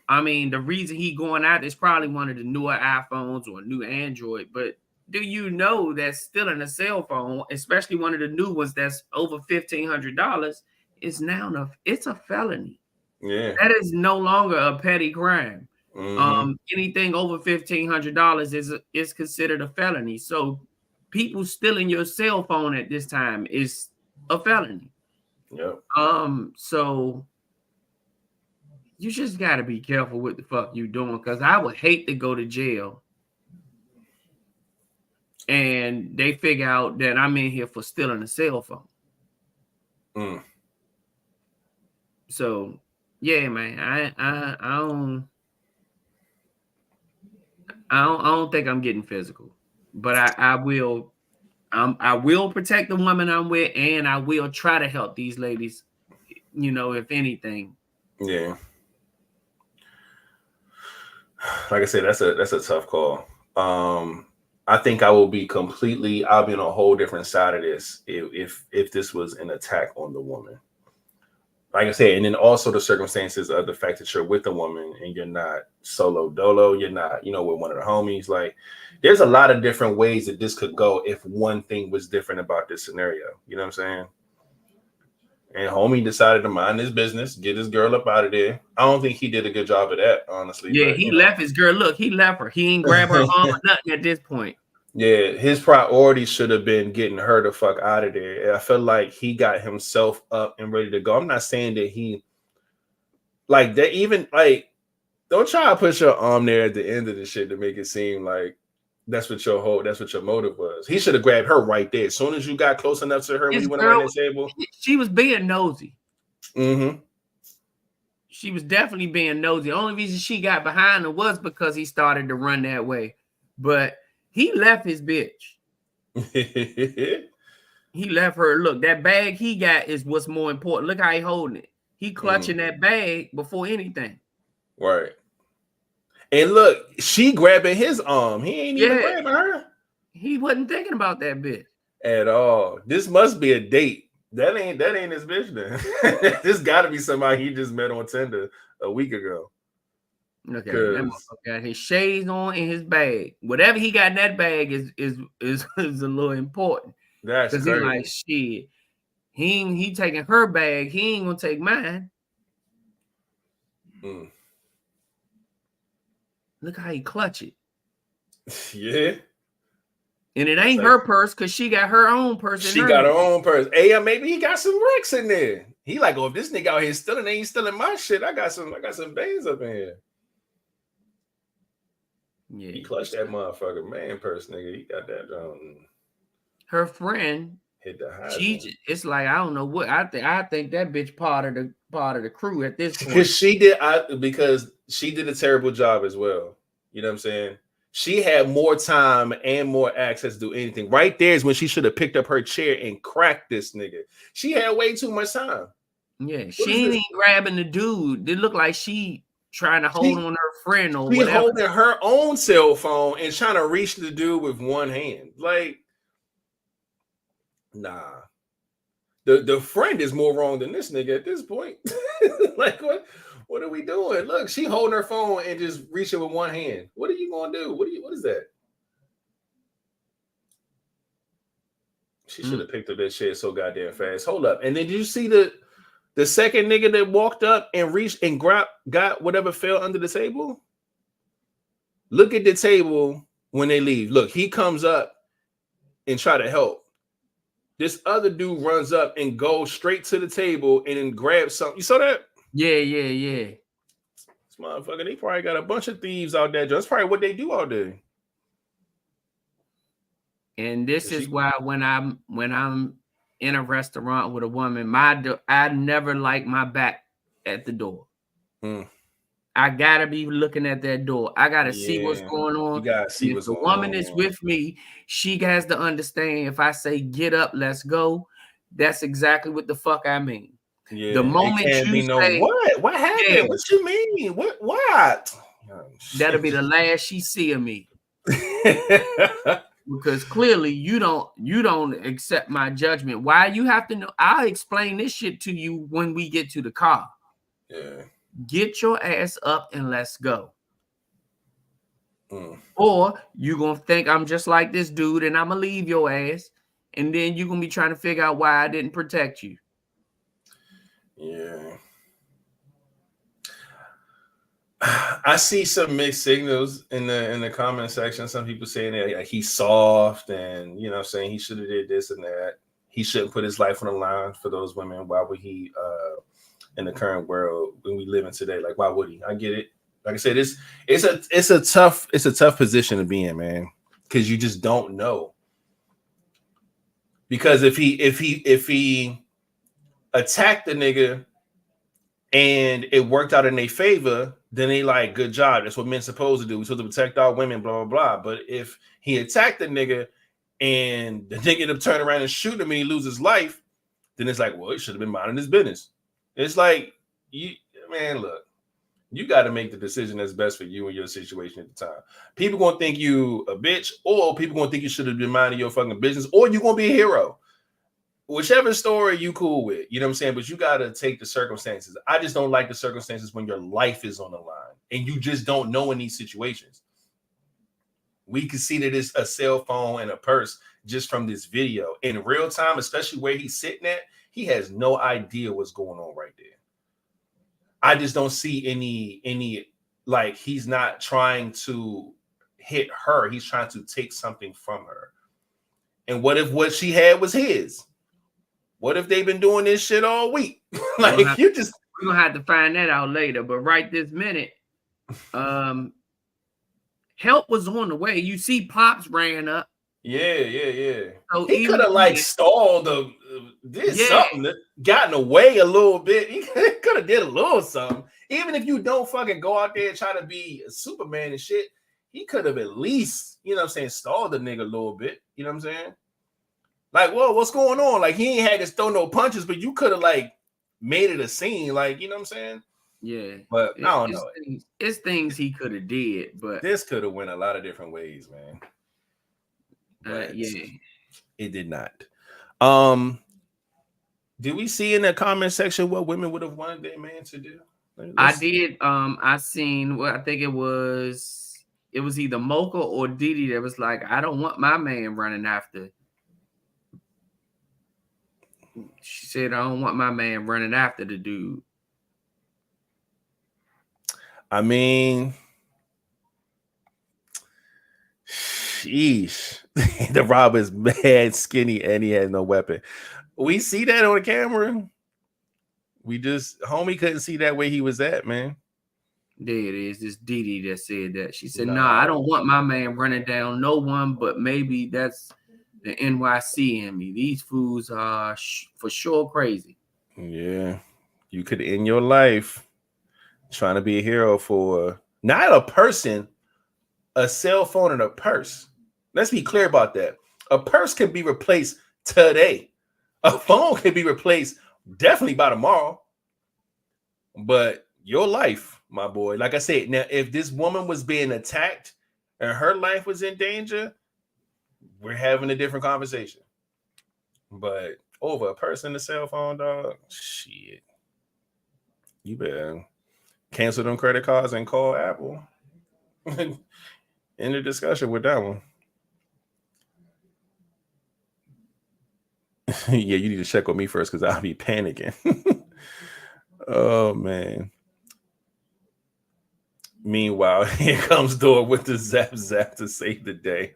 the reason he going out is probably one of the newer iPhones or a new Android, but do you know that still in a cell phone, especially one of the new ones that's over $1,500, is now it's a felony. Yeah, that is no longer a petty crime. Anything over $1,500 is considered a felony. So people stealing your cell phone at this time is a felony. Yep. So you just got to be careful what the fuck you doing, because I would hate to go to jail and they figure out that I'm in here for stealing a cell phone. So yeah, man, I don't think I'm getting physical, but I will protect the woman I'm with, and I will try to help these ladies, if anything. Yeah. Like I said, that's a tough call. I think I'll be on a whole different side of this if this was an attack on the woman. Like I said, and then also the circumstances of the fact that you're with a woman and you're not solo dolo, you're not, with one of the homies. Like, there's a lot of different ways that this could go if one thing was different about this scenario. You know what I'm saying? And homie decided to mind his business, get his girl up out of there. I don't think he did a good job of that, honestly. Yeah, but, he left his girl. Look, he left her. He ain't grab her arm or nothing at this point. Yeah, his priority should have been getting her the fuck out of there. And I feel like he got himself up and ready to go. I'm not saying that he like that, even like, don't try to put your arm there at the end of the shit to make it seem like that's what your motive was. He should have grabbed her right there. As soon as you got close enough to her when you went around the table. She was being nosy. She was definitely being nosy. The only reason she got behind him was because he started to run that way. But he left his bitch. He left her. Look, that bag he got is what's more important. Look how he holding it. He clutching that bag before anything. Right. And look, she grabbing his arm. He ain't even grabbing her. He wasn't thinking about that bitch at all. This must be a date. That ain't his bitch then. This got to be somebody he just met on Tinder a week ago. Look at him. That motherfucker got his shades on in his bag. Whatever he got in that bag is a little important. That's because he like shit. He taking her bag. He ain't gonna take mine. Look how he clutch it. Yeah. And it ain't her purse because she got her own purse. She got her own purse. Hey, maybe he got some wrecks in there. He like, oh, if this nigga out here stealing, they ain't stealing my shit. I got some bands up in here. Yeah, he clutched that motherfucker man purse, nigga. He got that her friend hit the high. It's like I don't know what I think that bitch part of the crew at this point. Because she did a terrible job as well. You know what I'm saying? She had more time and more access to do anything. Right there is when she should have picked up her chair and cracked this nigga. She had way too much time. Yeah, she ain't grabbing the dude. It looked like she trying to hold on her friend or whatever. She holding her own cell phone and trying to reach the dude with one hand. Like, nah. The friend is more wrong than this nigga at this point. Like, what are we doing? Look, she holding her phone and just reaching with one hand. What are you gonna do? What is that? She should have picked up that shit so goddamn fast. Hold up. And then did you see the second nigga that walked up and reached and got whatever fell under the table? Look at the table when they leave. Look, he comes up and try to help. This other dude runs up and goes straight to the table and then grabs something. You saw that? Yeah. This motherfucker, they probably got a bunch of thieves out there. That's probably what they do all day. And this is why when I'm in a restaurant with a woman, I never like my back at the door. I gotta be looking at that door. I gotta see what's going on. You gotta see what's going on. The woman is with me. She has to understand if I say get up, let's go. That's exactly what the fuck I mean. Yeah, the moment you say what happened? Yeah, what you mean? What? That'll be the last she see of me. Because clearly you don't accept my judgment. Why you have to know? I'll explain this shit to you when we get to the car. Yeah. Get your ass up and let's go. Or you're gonna think I'm just like this dude and I'm gonna leave your ass, and then you're gonna be trying to figure out why I didn't protect you. Yeah. I see some mixed signals in the comment section. Some people saying that he's soft and saying he should have did this and that. He shouldn't put his life on the line for those women. Why would he in the current world when we live in today? Like, why would he? I get it. Like I said, it's a tough position to be in, man, because you just don't know. Because if he attacked the nigga and it worked out in their favor, then they like, good job. That's what men's supposed to do. We're supposed to protect our women, blah, blah, blah. But if he attacked the nigga and the nigga ended up turning around and shooting him and he loses his life, then it's like, well, he should have been minding his business. It's like, look, you got to make the decision that's best for you and your situation at the time. People going to think you a bitch, or people going to think you should have been minding your fucking business, or you going to be a hero. Whichever story you cool with, you know what I'm saying? But you got to take the circumstances. I just don't like the circumstances when your life is on the line and you just don't know in these situations. We can see that it's a cell phone and a purse just from this video. In real time, especially where he's sitting at, he has no idea what's going on right there. I just don't see any like he's not trying to hit her. He's trying to take something from her. And what if what she had was his? What if they've been doing this shit all week? Like we're gonna have to find that out later. But right this minute, help was on the way. You see, Pops ran up. Yeah. So he could have stalled something that gotten away a little bit. He could have did a little something. Even if you don't fucking go out there and try to be a Superman and shit, he could have at least, stalled the nigga a little bit. You know what I'm saying? Like, whoa, what's going on? Like, he ain't had to throw no punches, but you could have made it a scene. Like, you know what I'm saying? Yeah. But I don't know. It's things he could have did, but this could have went a lot of different ways, man. Yeah, it did not. Did we see in the comment section what women would have wanted their man to do? I did. I seen. Well, I think it was either Mocha or Didi that was like, I don't want my man running after. She said, I don't want my man running after the dude. I mean, sheesh. The robber is mad skinny and he has no weapon. We see that on the camera. We just, homie couldn't see that where he was at, man. There it is. This Didi that said that. She said, nah, I don't want my man running down no one, but maybe that's the NYC in me. These fools are for sure crazy. Yeah. You could end your life trying to be a hero for not a person, a cell phone and a purse. Let's be clear about that. A purse can be replaced today. A phone can be replaced definitely by tomorrow. But your life, my boy, like I said, now if this woman was being attacked and her life was in danger, we're having a different conversation. But over a purse and a cell phone, dog, shit. You better cancel them credit cards and call Apple. End the discussion with that one. Yeah, you need to check on me first because I'll be panicking. Oh, man. Meanwhile, here comes Dora with the zap zap to save the day.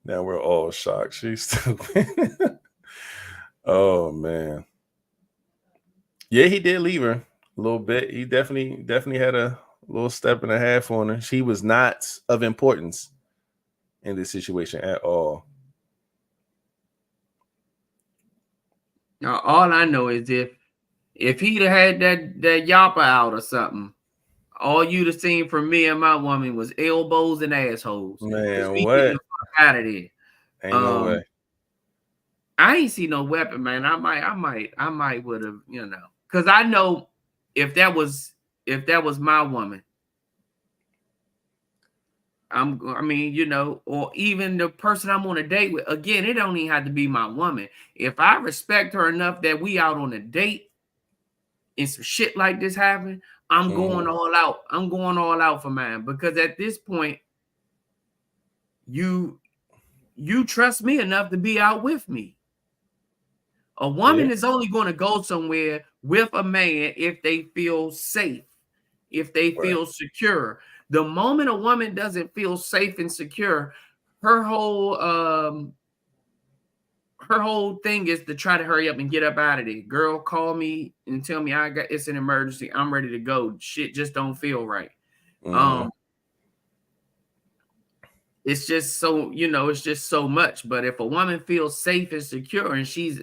Now we're all shocked. She's stupid. Oh, man. Yeah, he did leave her a little bit. He definitely had a little step and a half on her. She was not of importance in this situation at all. Now, all I know is if he'd have had that yapper out or something, all you'd have seen from me and my woman was elbows and assholes. Man, we what? Get the fuck out of there. Ain't no way. I ain't see no weapon, man. I might would have, because I know if that was my woman, or even the person I'm on a date with. Again, it don't even have to be my woman. If I respect her enough that we out on a date and some shit like this happen, I'm going all out. I'm going all out for mine, because at this point, you trust me enough to be out with me. A woman is only going to go somewhere with a man if they feel safe, if they feel secure. The moment a woman doesn't feel safe and secure, her whole thing is to try to hurry up and get up out of there. Girl, call me and tell me it's an emergency. I'm ready to go. Shit just don't feel right. It's just so, it's just so much. But if a woman feels safe and secure, and she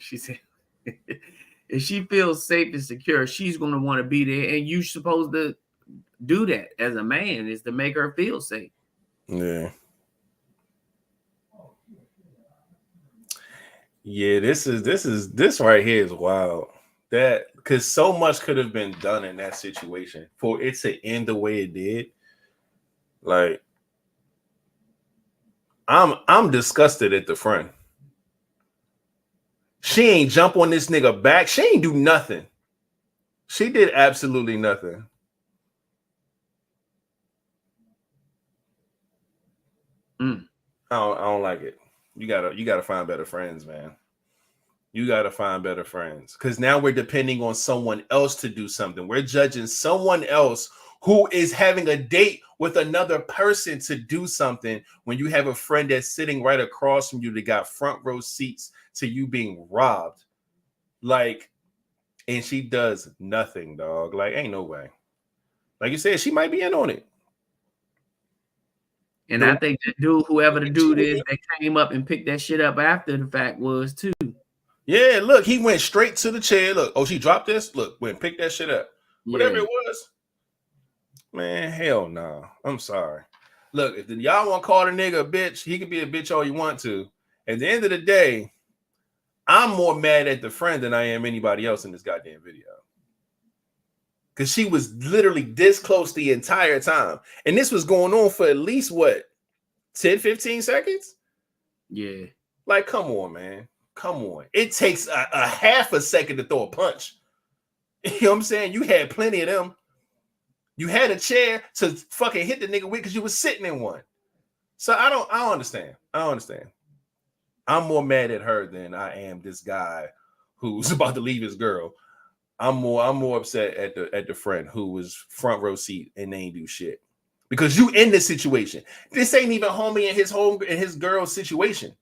said, if she feels safe and secure, she's going to want to be there. And you're supposed to do that as a man, is to make her feel safe. Yeah. Yeah, this right here is wild. That because so much could have been done in that situation for it to end the way it did. Like, I'm disgusted at the friend. She ain't jump on this nigga back. She ain't do nothing. She did absolutely nothing. I don't like it. You gotta find better friends, man. You gotta find better friends, because now we're depending on someone else to do something. We're judging someone else who is having a date with another person to do something when you have a friend that's sitting right across from you that got front row seats to you being robbed. Like, and she does nothing, dog. Like, ain't no way. Like you said, she might be in on it. And I think the dude, whoever the dude is that came up and picked that shit up after the fact, was too. Yeah, look, he went straight to the chair. Look, oh, she dropped this? Look, went and picked that shit up. Whatever it was. Man, hell no. Nah. I'm sorry. Look, if y'all want to call the nigga a bitch, he can be a bitch all you want to. At the end of the day, I'm more mad at the friend than I am anybody else in this goddamn video. Because she was literally this close the entire time. And this was going on for at least, 10, 15 seconds? Yeah. Like, come on, man. Come on. It takes a half a second to throw a punch. You know what I'm saying? You had plenty of them. You had a chair to fucking hit the nigga with because you was sitting in one. So I don't understand. I don't understand. I'm more mad at her than I am this guy who's about to leave his girl. I'm more upset at the friend who was front row seat and they ain't do shit. Because you in this situation. This ain't even homie in his girl's situation.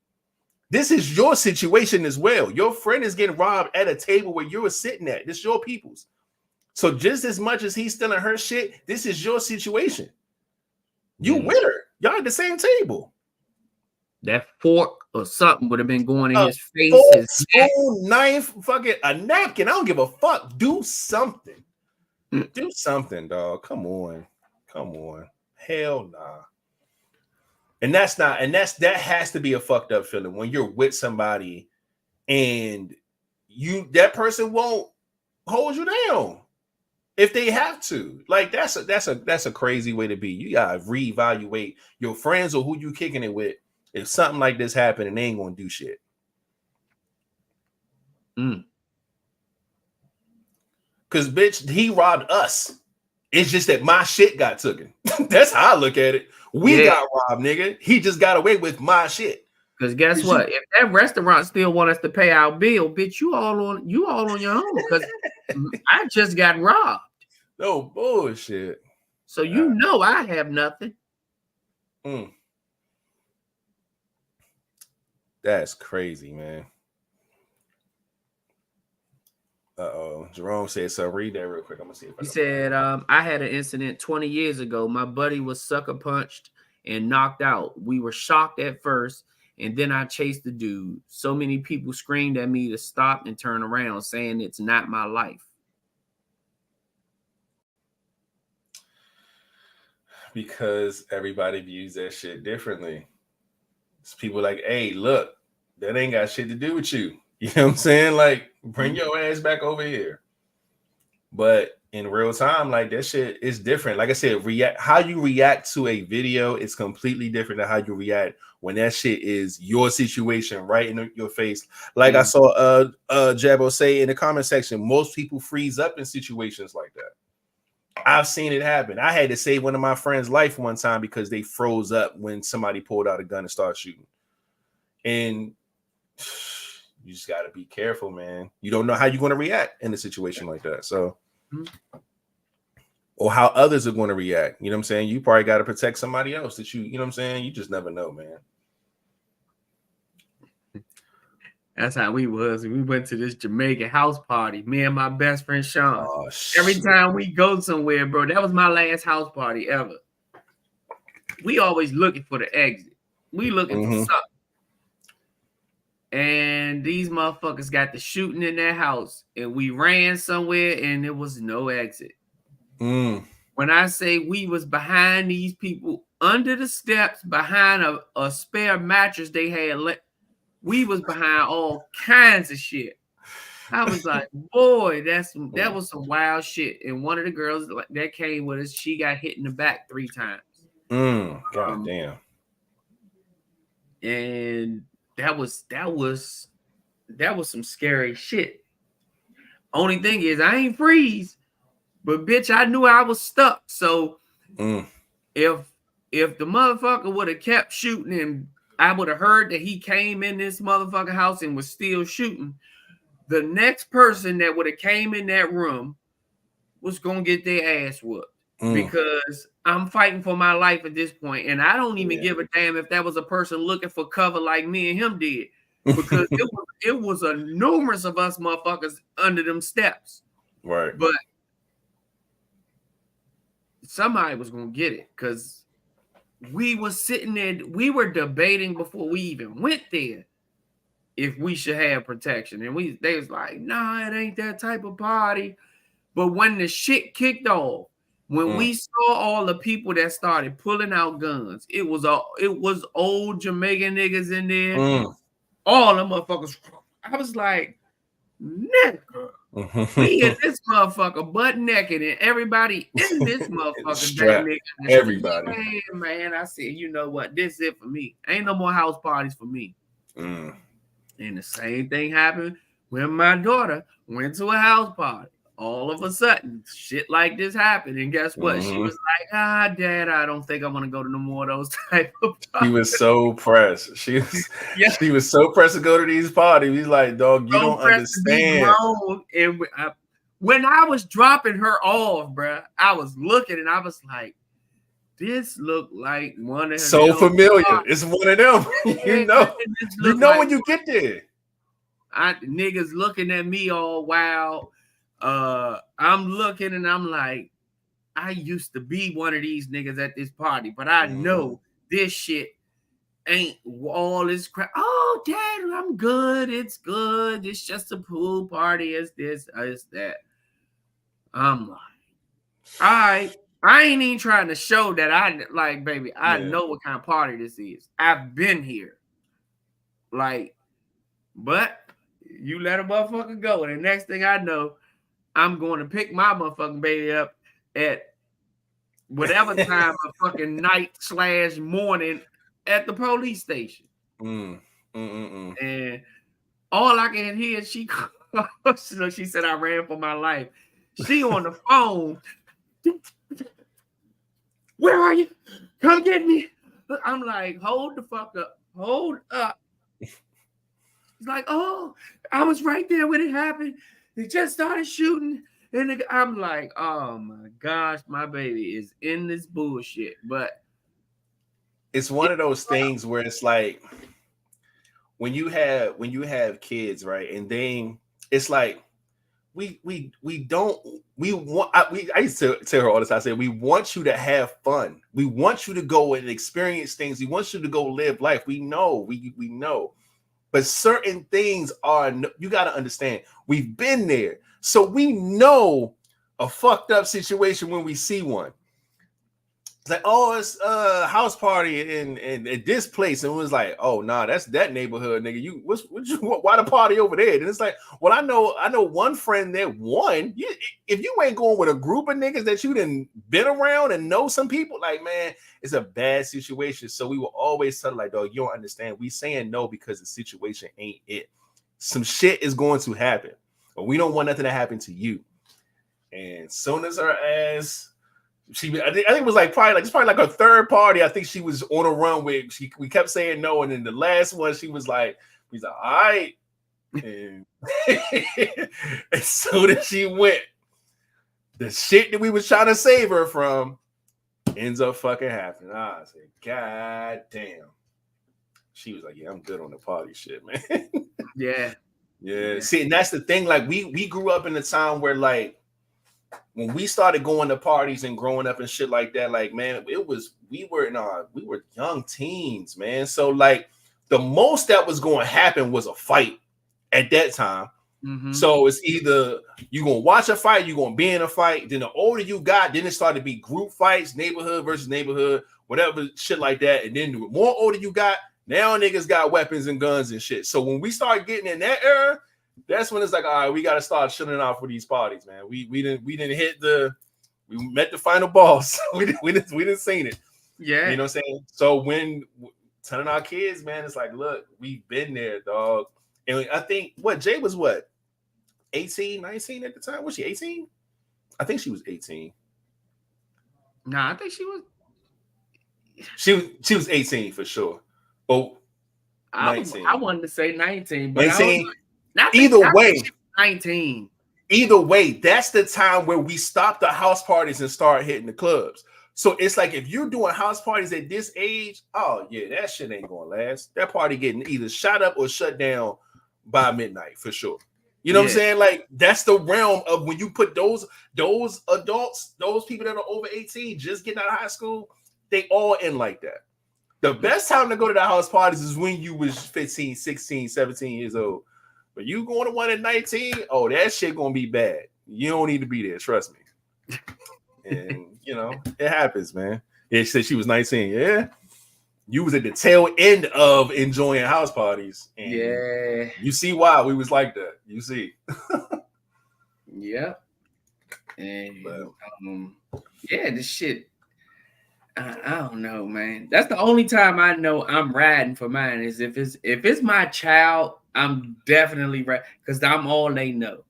This is your situation as well. Your friend is getting robbed at a table where you were sitting at. This is your people's. So just as much as he's stealing her shit, this is your situation. You with her. Y'all at the same table. That fork or something would have been going in his face. Fork, his spoon, knife, fucking a napkin. I don't give a fuck. Do something. Do something, dog. Come on. Hell nah. And that has to be a fucked up feeling when you're with somebody and that person won't hold you down if they have to. Like that's a crazy way to be. You gotta reevaluate your friends or who you kicking it with if something like this happened and they ain't gonna do shit. Cause bitch, he robbed us. It's just that my shit got taken. That's how I look at it. We got robbed, nigga. He just got away with my shit. Because guess what? If that restaurant still want us to pay our bill, bitch, you all on your own. Because I just got robbed. No bullshit. So you know I have nothing. That's crazy, man. Jerome said so. Read that real quick. I'm gonna see if he said, I had an incident 20 years ago. My buddy was sucker punched and knocked out. We were shocked at first, and then I chased the dude. So many people screamed at me to stop and turn around, saying it's not my life. Because everybody views that shit differently. It's people like, hey, look, that ain't got shit to do with you. You know what I'm saying? Like, bring your ass back over here. But in real time, like that shit is different. Like I said, how you react to a video is completely different than how you react when that shit is your situation right in your face. Like I saw Jabo say in the comment section, most people freeze up in situations like that. I've seen it happen. I had to save one of my friends' life one time because they froze up when somebody pulled out a gun and started shooting. And you just got to be careful, man. You don't know how you're going to react in a situation like that. So, or how others are going to react. You know what I'm saying? You probably got to protect somebody else that you know what I'm saying? You just never know, man. That's how we was. We went to this Jamaican house party. Me and my best friend Sean. Oh, every time we go somewhere, bro, that was my last house party ever. We always looking for the exit. We looking for something. And these motherfuckers got the shooting in their house, and we ran somewhere, and there was no exit. When I say we was behind these people, under the steps, behind a spare mattress they had, we was behind all kinds of shit. I was like, boy, that was some wild shit. And one of the girls that came with us, she got hit in the back 3 times. God damn. And that was some scary shit. Only thing is I ain't freeze, but bitch, I knew I was stuck. So if the motherfucker would have kept shooting and I would have heard that he came in this motherfucking house and was still shooting, the next person that would have came in that room was gonna get their ass whooped. Because I'm fighting for my life at this point, and I don't even give a damn if that was a person looking for cover like me and him did, because it was a numerous of us motherfuckers under them steps, right? But somebody was gonna get it because we was sitting there, we were debating before we even went there if we should have protection, and they was like, nah, it ain't that type of party. But when the shit kicked off, when we saw all the people that started pulling out guns, it was old Jamaican niggas in there. All them motherfuckers. I was like, nigga, we in this motherfucker butt naked, and everybody in this motherfucker everybody. Hey, man, I said, you know what? This is it for me. Ain't no more house parties for me. And the same thing happened when my daughter went to a house party. all of a sudden, shit like this happened. And guess what? She was like, Dad, I don't think I want to go to no more of those type of parties. He was so pressed. She was so pressed to go to these parties. He's like, dog, you don't understand. And when I was dropping her off, bro, I was looking and I was like, this looked like one of so them familiar. Parties. It's one of them. You know like when you get there. Niggas looking at me all wild. I'm looking and I'm like, I used to be one of these niggas at this party, but I know this shit ain't all this crap. Oh, Dad, I'm good. It's good. It's just a pool party. It's this, it's that. I'm like, all right. I ain't even trying to show that baby, I know what kind of party this is. I've been here. Like, but you let a motherfucker go. And the next thing I know, I'm going to pick my motherfucking baby up at whatever time of fucking night/morning at the police station. And all I can hear, she said I ran for my life. She on the phone. Where are you? Come get me. I'm like, hold the fuck up. Hold up. It's like, oh, I was right there when it happened. They just started shooting. And I'm like, oh my gosh, my baby is in this bullshit. But it's one of those things where it's like when you have kids, right? And then it's like I used to tell her all the time, I said, we want you to have fun. We want you to go and experience things. We want you to go live life. We know, we know. But certain things you got to understand, we've been there. So we know a fucked up situation when we see one. It's like, oh, it's a house party in at this place. And it was like, oh, nah, that's that neighborhood, nigga. Why the party over there? And it's like, well, I know one friend there, if you ain't going with a group of niggas that you done been around and know some people, like, man, it's a bad situation. So we will always tell like, dog, you don't understand. We saying no because the situation ain't it. Some shit is going to happen. But we don't want nothing to happen to you. And soon as her ass... I think it was probably like a third party. I think she was on a run with. We kept saying no, and then the last one she was like, all right. And as soon as she went, the shit that we was trying to save her from ends up fucking happening. I said, God damn. She was like, yeah, I'm good on the party shit, man. Yeah. See, and that's the thing. Like we grew up in a time where like. When we started going to parties and growing up and shit like that, like, man, we were young teens, man. So like the most that was going to happen was a fight at that time. Mm-hmm. So it's either you're going to watch a fight, you're going to be in a fight. Then the older you got, then it started to be group fights, neighborhood versus neighborhood, whatever shit like that. And then the more older you got, now niggas got weapons and guns and shit. So when we started getting in that era, that's when it's like, all right, we got to start shutting off for these parties, man. We didn't we met the final boss. we didn't seen it. Yeah. You know what I'm saying? So when telling our kids, man, it's like, look, we've been there, dog. And I think Jay was 18, 19 at the time? Was she 18? I think she was 18. Nah, I think she was. She was 18 for sure. Oh, I wanted to say 19, but 19. Either way, 19. Either way, that's the time where we stop the house parties and start hitting the clubs. So it's like if you're doing house parties at this age, oh yeah, that shit ain't gonna last. That party getting either shot up or shut down by midnight for sure. You know what I'm saying? Like that's the realm of when you put those adults, those people that are over 18, just getting out of high school, they all in like that. The best time to go to the house parties is when you was 15, 16, 17 years old. But you going to one at 19, oh, that shit gonna be bad. You don't need to be there, trust me. And you know, it happens, man. Yeah, she said she was 19. Yeah. You was at the tail end of enjoying house parties. And yeah. You see why we was like that. You see. Yeah. And this shit. I don't know, man. That's the only time I know I'm riding for mine is if it's my child, I'm definitely right because I'm all they know.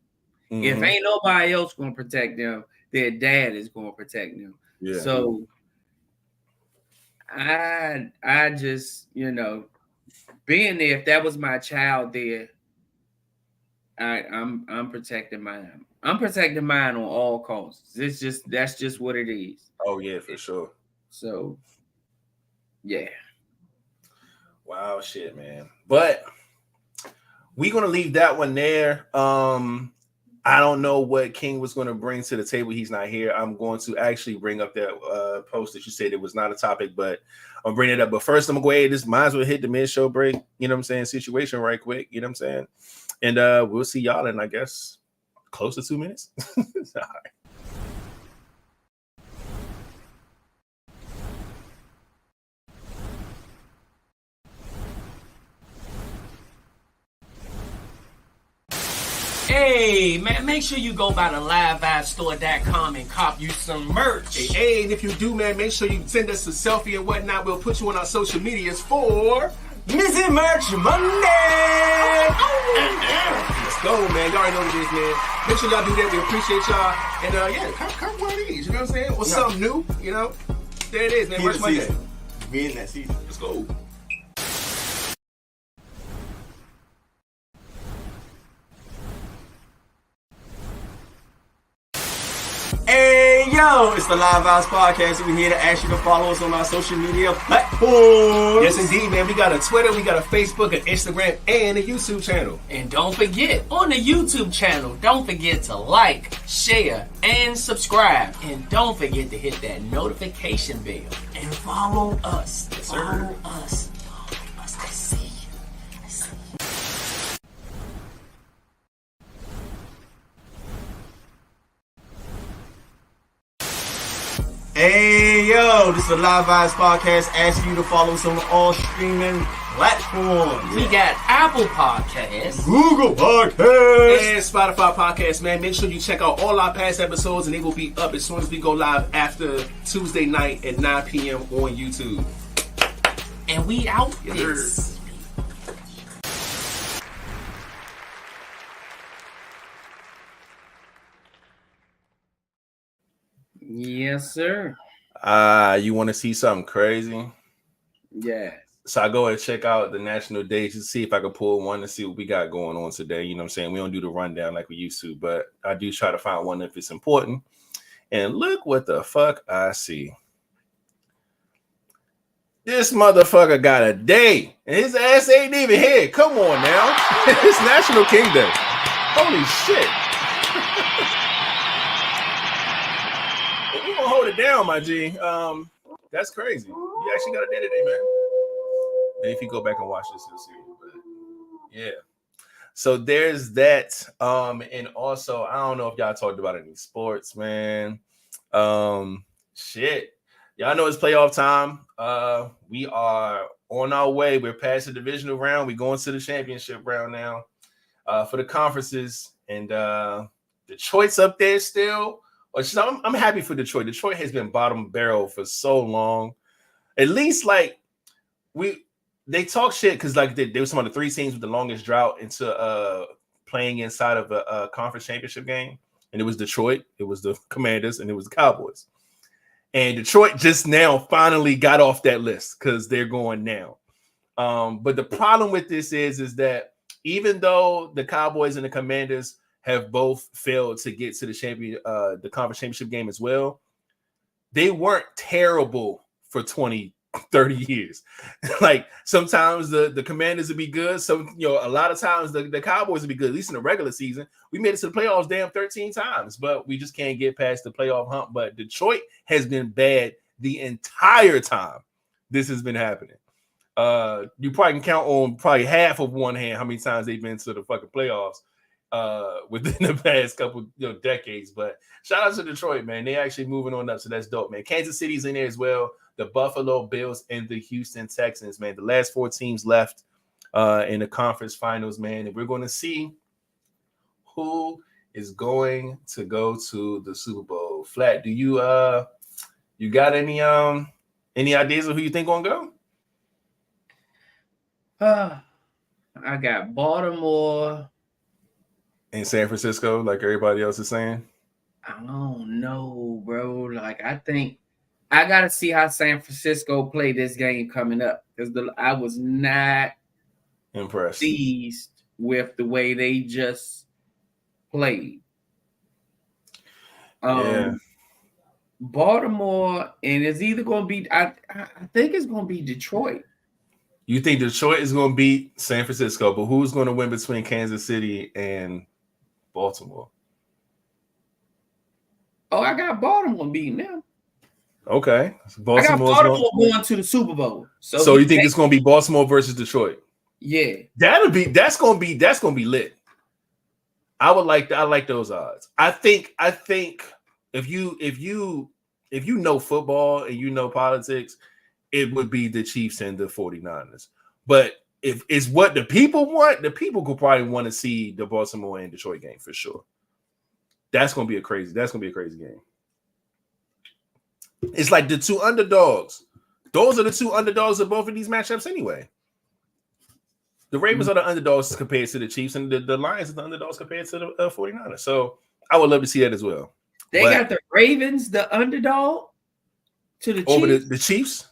If ain't nobody else gonna protect them, their dad is gonna protect them. Yeah. So I just, being there, if that was my child there, I'm protecting mine. I'm protecting mine on all costs. That's just what it is. Oh yeah, for sure. So yeah. Wow, shit, man. But we're gonna leave that one there. I don't know what King was going to bring to the table. He's not here. I'm going to actually bring up that post that you said it was not a topic, but I'll bring it up. But first, I'm going to go ahead. This might as well hit the mid-show break, you know what I'm saying, situation right quick, you know what I'm saying? And we'll see y'all in, I guess, close to 2 minutes. All right. Hey, man, make sure you go by the livevibestore.com and cop you some merch. Hey, and if you do, man, make sure you send us a selfie and whatnot. We'll put you on our social medias for Missing Merch Monday. Let's go, man. Y'all already know what it is, man. Make sure y'all do that. We appreciate y'all. And yeah, come one of these. You know what I'm saying? Or something new, you know? There it is, man. Merch Monday. We in that season. Let's go. Hey, yo, it's the Vibez Podcast. We're here to ask you to follow us on our social media platforms. Yes, indeed, man. We got a Twitter, we got a Facebook, an Instagram, and a YouTube channel. And don't forget, on the YouTube channel, don't forget to like, share, and subscribe. And don't forget to hit that notification bell and follow us. Yes, sir. Follow us. I see you. I see you. Hey, yo, this is the Vibez Podcast asking you to follow us on all streaming platforms. We got Apple Podcasts, Google Podcasts, And Spotify Podcast, man. Make sure you check out all our past episodes, and they will be up as soon as we go live after Tuesday night at 9 p.m. on YouTube. and we out Yes, this. Yes, sir. You want to see something crazy? Yeah. So I go and check out the national days to see if I can pull one to see what we got going on today. You know what I'm saying? We don't do the rundown like we used to, but I do try to find one if it's important. And look what the fuck I see. This motherfucker got a day, and his ass ain't even here. Come on now. It's National King Day. Holy shit. We're gonna hold it down, my G. That's crazy. You actually got a day today, man. And if you go back and watch this, you'll see. But yeah. So there's that. And also, I don't know if y'all talked about any sports, man. Shit. Y'all know it's playoff time. We are on our way. We're past the divisional round. We're going to the championship round now for the conferences. And Detroit's up there still. I'm happy for Detroit. Detroit has been bottom barrel for so long. At least like they talk shit because like they were some of the three teams with the longest drought into playing inside of a conference championship game. And it was Detroit, it was the Commanders, and it was the Cowboys. And Detroit just now finally got off that list because they're going now. But the problem with this is that even though the Cowboys and the Commanders have both failed to get to the conference championship game as well, they weren't terrible for 20, 30 years. Like sometimes the Commanders would be good. So, a lot of times the Cowboys would be good, at least in the regular season. We made it to the playoffs damn 13 times, but we just can't get past the playoff hump. But Detroit has been bad the entire time this has been happening. You probably can count on probably half of one hand how many times they've been to the fucking playoffs within the past couple decades. But shout out to Detroit, man. They actually moving on up, so that's dope, man. Kansas City's in there as well. The Buffalo Bills and the Houston Texans, man. The last four teams left in the conference finals, man. And we're going to see who is going to go to the Super Bowl. Flat, do you got any ideas of who you think gonna go? I got Baltimore in San Francisco, like everybody else is saying? I don't know, bro. Like, I think I gotta see how San Francisco play this game coming up, because I was not Impressed. pleased with the way they just played. Yeah. Baltimore, and it's either going to be, I think it's going to be Detroit. You think Detroit is going to beat San Francisco, but who's going to win between Kansas City and Baltimore? Oh, I got Baltimore beating them. Okay. I got Baltimore going to the Super Bowl. So you think it's going to be Baltimore versus Detroit? Yeah. That's going to be lit. I like those odds. I think if you know football and you know politics, it would be the Chiefs and the 49ers. But if it's what the people want, the people could probably want to see the Baltimore and Detroit game for sure. That's gonna be a crazy game. It's like the two underdogs. Those are the two underdogs of both of these matchups anyway. The Ravens are the underdogs compared to the Chiefs, and the Lions are the underdogs compared to the 49ers. So I would love to see that as well. They got the Ravens, the underdog, to the Chiefs. Over the Chiefs?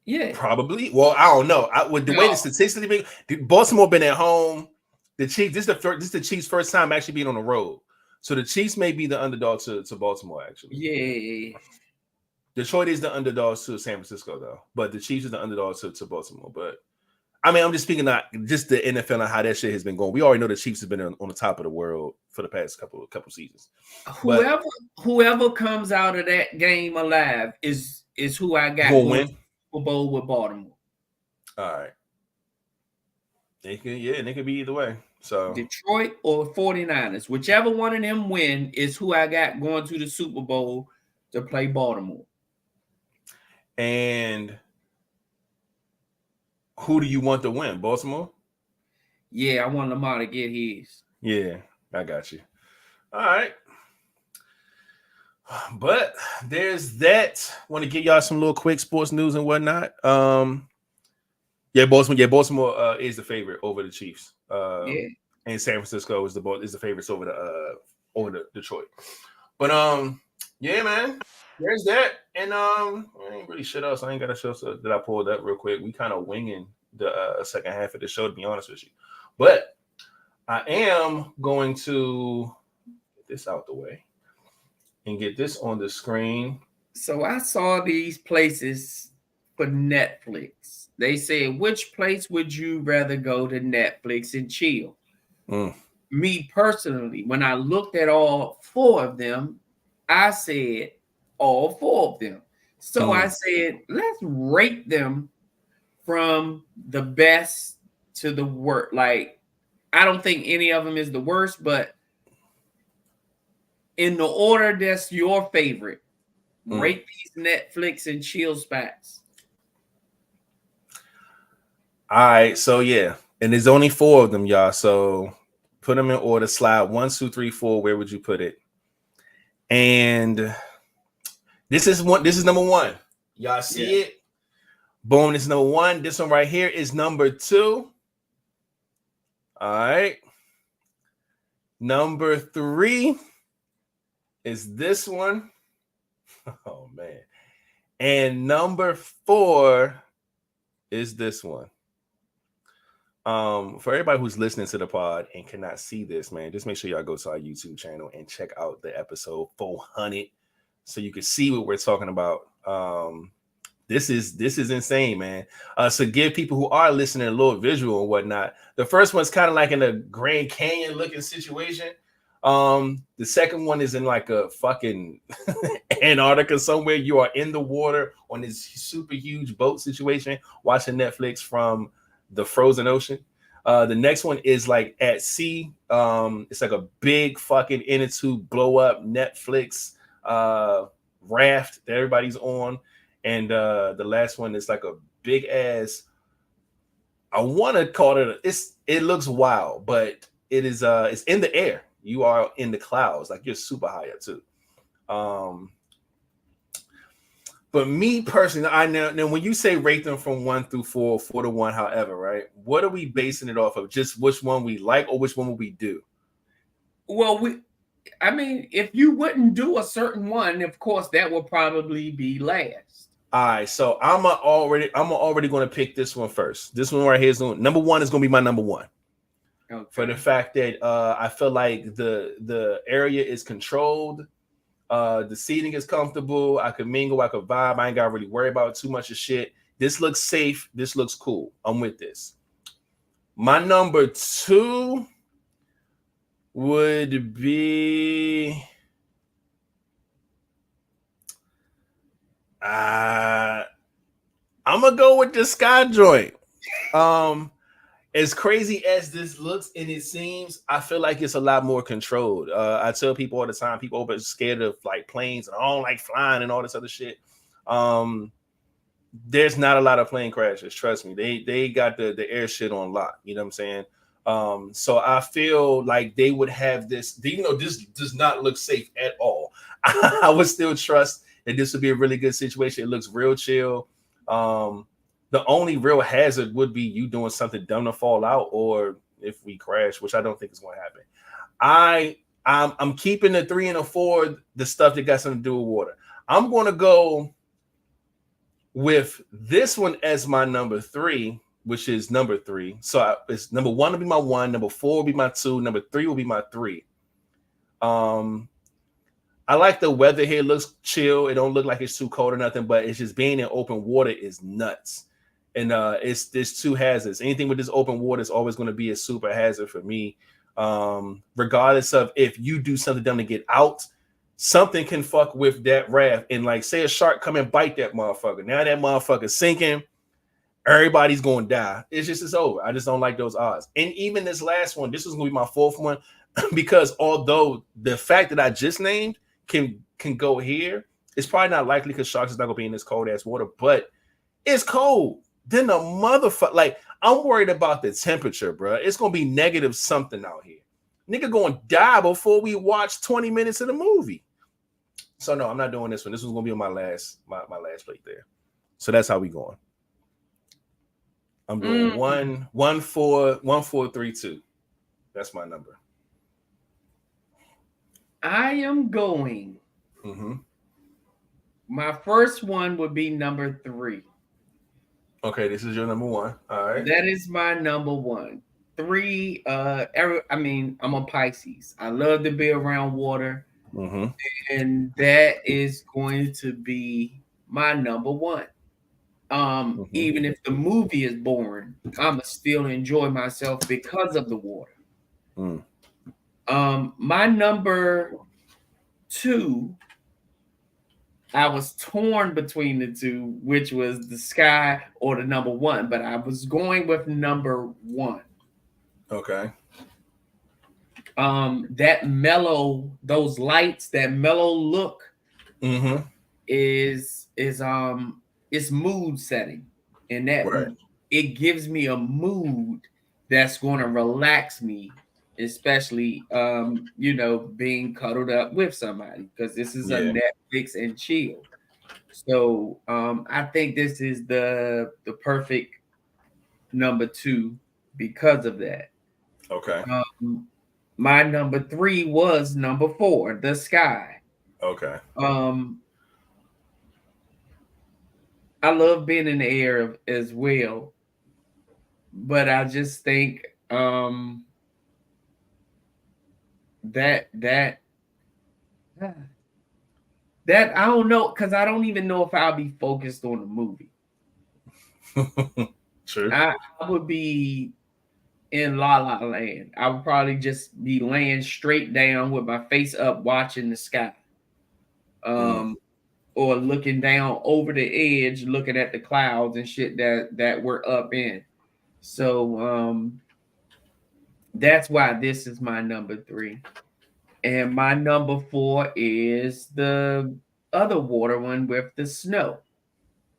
Yeah. Probably. Well, I don't know. Way the statistically, Baltimore been at home. The Chiefs, this is the Chiefs' first time actually being on the road. So the Chiefs may be the underdog to Baltimore, actually. Yeah. Detroit is the underdog to San Francisco, though. But the Chiefs is the underdog to Baltimore. But I mean, I'm just speaking about just the NFL and how that shit has been going. We already know the Chiefs have been on the top of the world for the past couple seasons. Whoever comes out of that game alive is who I got going win Super Bowl with Baltimore. All right. They could be either way. So Detroit or 49ers, whichever one of them win is who I got going to the Super Bowl to play Baltimore. And who do you want to win? Baltimore? Yeah, I want Lamar to get his. Yeah, I got you. All right. But there's that. Want to give y'all some little quick sports news and whatnot. Baltimore is the favorite over the Chiefs. And San Francisco is the favorites over the Detroit. But yeah, man. There's that. And I ain't really shit else. I ain't got a show that I pulled up real quick. We kind of winging the second half of the show, to be honest with you. But I am going to get this out the way and get this on the screen. So I saw these places for Netflix. They said, which place would you rather go to Netflix and chill? Me personally, when I looked at all four of them, I said all four of them. So I said, let's rate them from the best to the worst. Like, I don't think any of them is the worst, but in the order that's your favorite, rate these Netflix and chill spots. All right, so yeah, and there's only four of them, y'all. So put them in order. Slide 1, 2, 3, 4. Where would you put it? And this is number one. Y'all see it? Boom, this is number one. This one right here is number 2. All right. Number 3 is this one. Oh man. And number 4 is this one. For everybody who's listening to the pod and cannot see this, man, just make sure y'all go to our YouTube channel and check out the episode 400 so you can see what we're talking about. This is insane, man. So give people who are listening a little visual and whatnot. The first one's kind of like in a Grand Canyon looking situation. The second one is in like a fucking Antarctica somewhere. You are in the water on this super huge boat situation, watching Netflix from the frozen ocean. The next one is like at sea. It's like a big fucking inner tube blow up Netflix raft that everybody's on. And the last one is like a big ass, I want to call it it looks wild, but it is it's in the air. You are in the clouds, like you're super high up too. But me personally, I know when you say rate them from 1 through 4, 4 to 1, however, right? What are we basing it off of? Just which one we like or which one will we do? Well, I mean, if you wouldn't do a certain one, of course, that will probably be last. All right, so I'm already going to pick this one first. This one right here is number one is going to be my number one. Okay. For the fact that I feel like the area is controlled, the seating is comfortable. I could mingle, I could vibe. I ain't got to really worry about too much of shit. This looks safe. This looks cool. I'm with this. My number two would be I'm gonna go with the Sky joint. As crazy as this looks and it seems, I feel like it's a lot more controlled. I tell people all the time, people are scared of like planes and I don't like flying and all this other shit. There's not a lot of plane crashes. Trust me, they got the air shit on lock. You know what I'm saying? So I feel like they would have this, even though this does not look safe at all. I would still trust that this would be a really good situation. It looks real chill. The only real hazard would be you doing something dumb to fall out, or if we crash, which I don't think is going to happen. I'm keeping the 3 and the 4, the stuff that got something to do with water. I'm going to go with this one as my number 3, which is number 3. So it's number 1 will be my 1, number 4 will be my 2, number 3 will be my 3. I like the weather here. It looks chill. It don't look like it's too cold or nothing, but it's just being in open water is nuts. And there's 2 hazards. Anything with this open water is always going to be a super hazard for me. Regardless of if you do something dumb to get out, something can fuck with that raft. And like say a shark come and bite that motherfucker. Now that motherfucker's sinking. Everybody's going to die. It's over. I just don't like those odds. And even this last one, this is going to be my 4th one, because although the fact that I just named can go here, it's probably not likely because sharks is not going to be in this cold ass water, but it's cold. Then the motherfucker, like I'm worried about the temperature, bro. It's going to be negative something out here. Nigga going to die before we watch 20 minutes of the movie. So no, I'm not doing this one. This was going to be my last plate there. So that's how we going. I'm doing 1 4 3 2. That's my number. I am going. My first one would be number 3. Okay, this is your number 1. All right. That is my number 1. 3. I'm a Pisces. I love to be around water, and that is going to be my number 1. Even if the movie is boring, I'ma still enjoy myself because of the water. My number 2, I was torn between the 2, which was the Sky or the number 1, but I was going with number 1. Okay. That mellow, those lights, that mellow look is it's mood setting, and that it gives me a mood that's going to relax me, especially being cuddled up with somebody, because this is a Netflix and chill. So I think this is the perfect number 2 because of that. Okay. My number 3 was number 4, the Sky. Okay. I love being in the air as well, but I just think that I don't know, because I don't even know if I'll be focused on the movie. Sure. I would be in La La Land. I would probably just be laying straight down with my face up watching the sky. Or looking down over the edge, looking at the clouds and shit that we're up in. So that's why this is my number 3. And my number 4 is the other water one with the snow.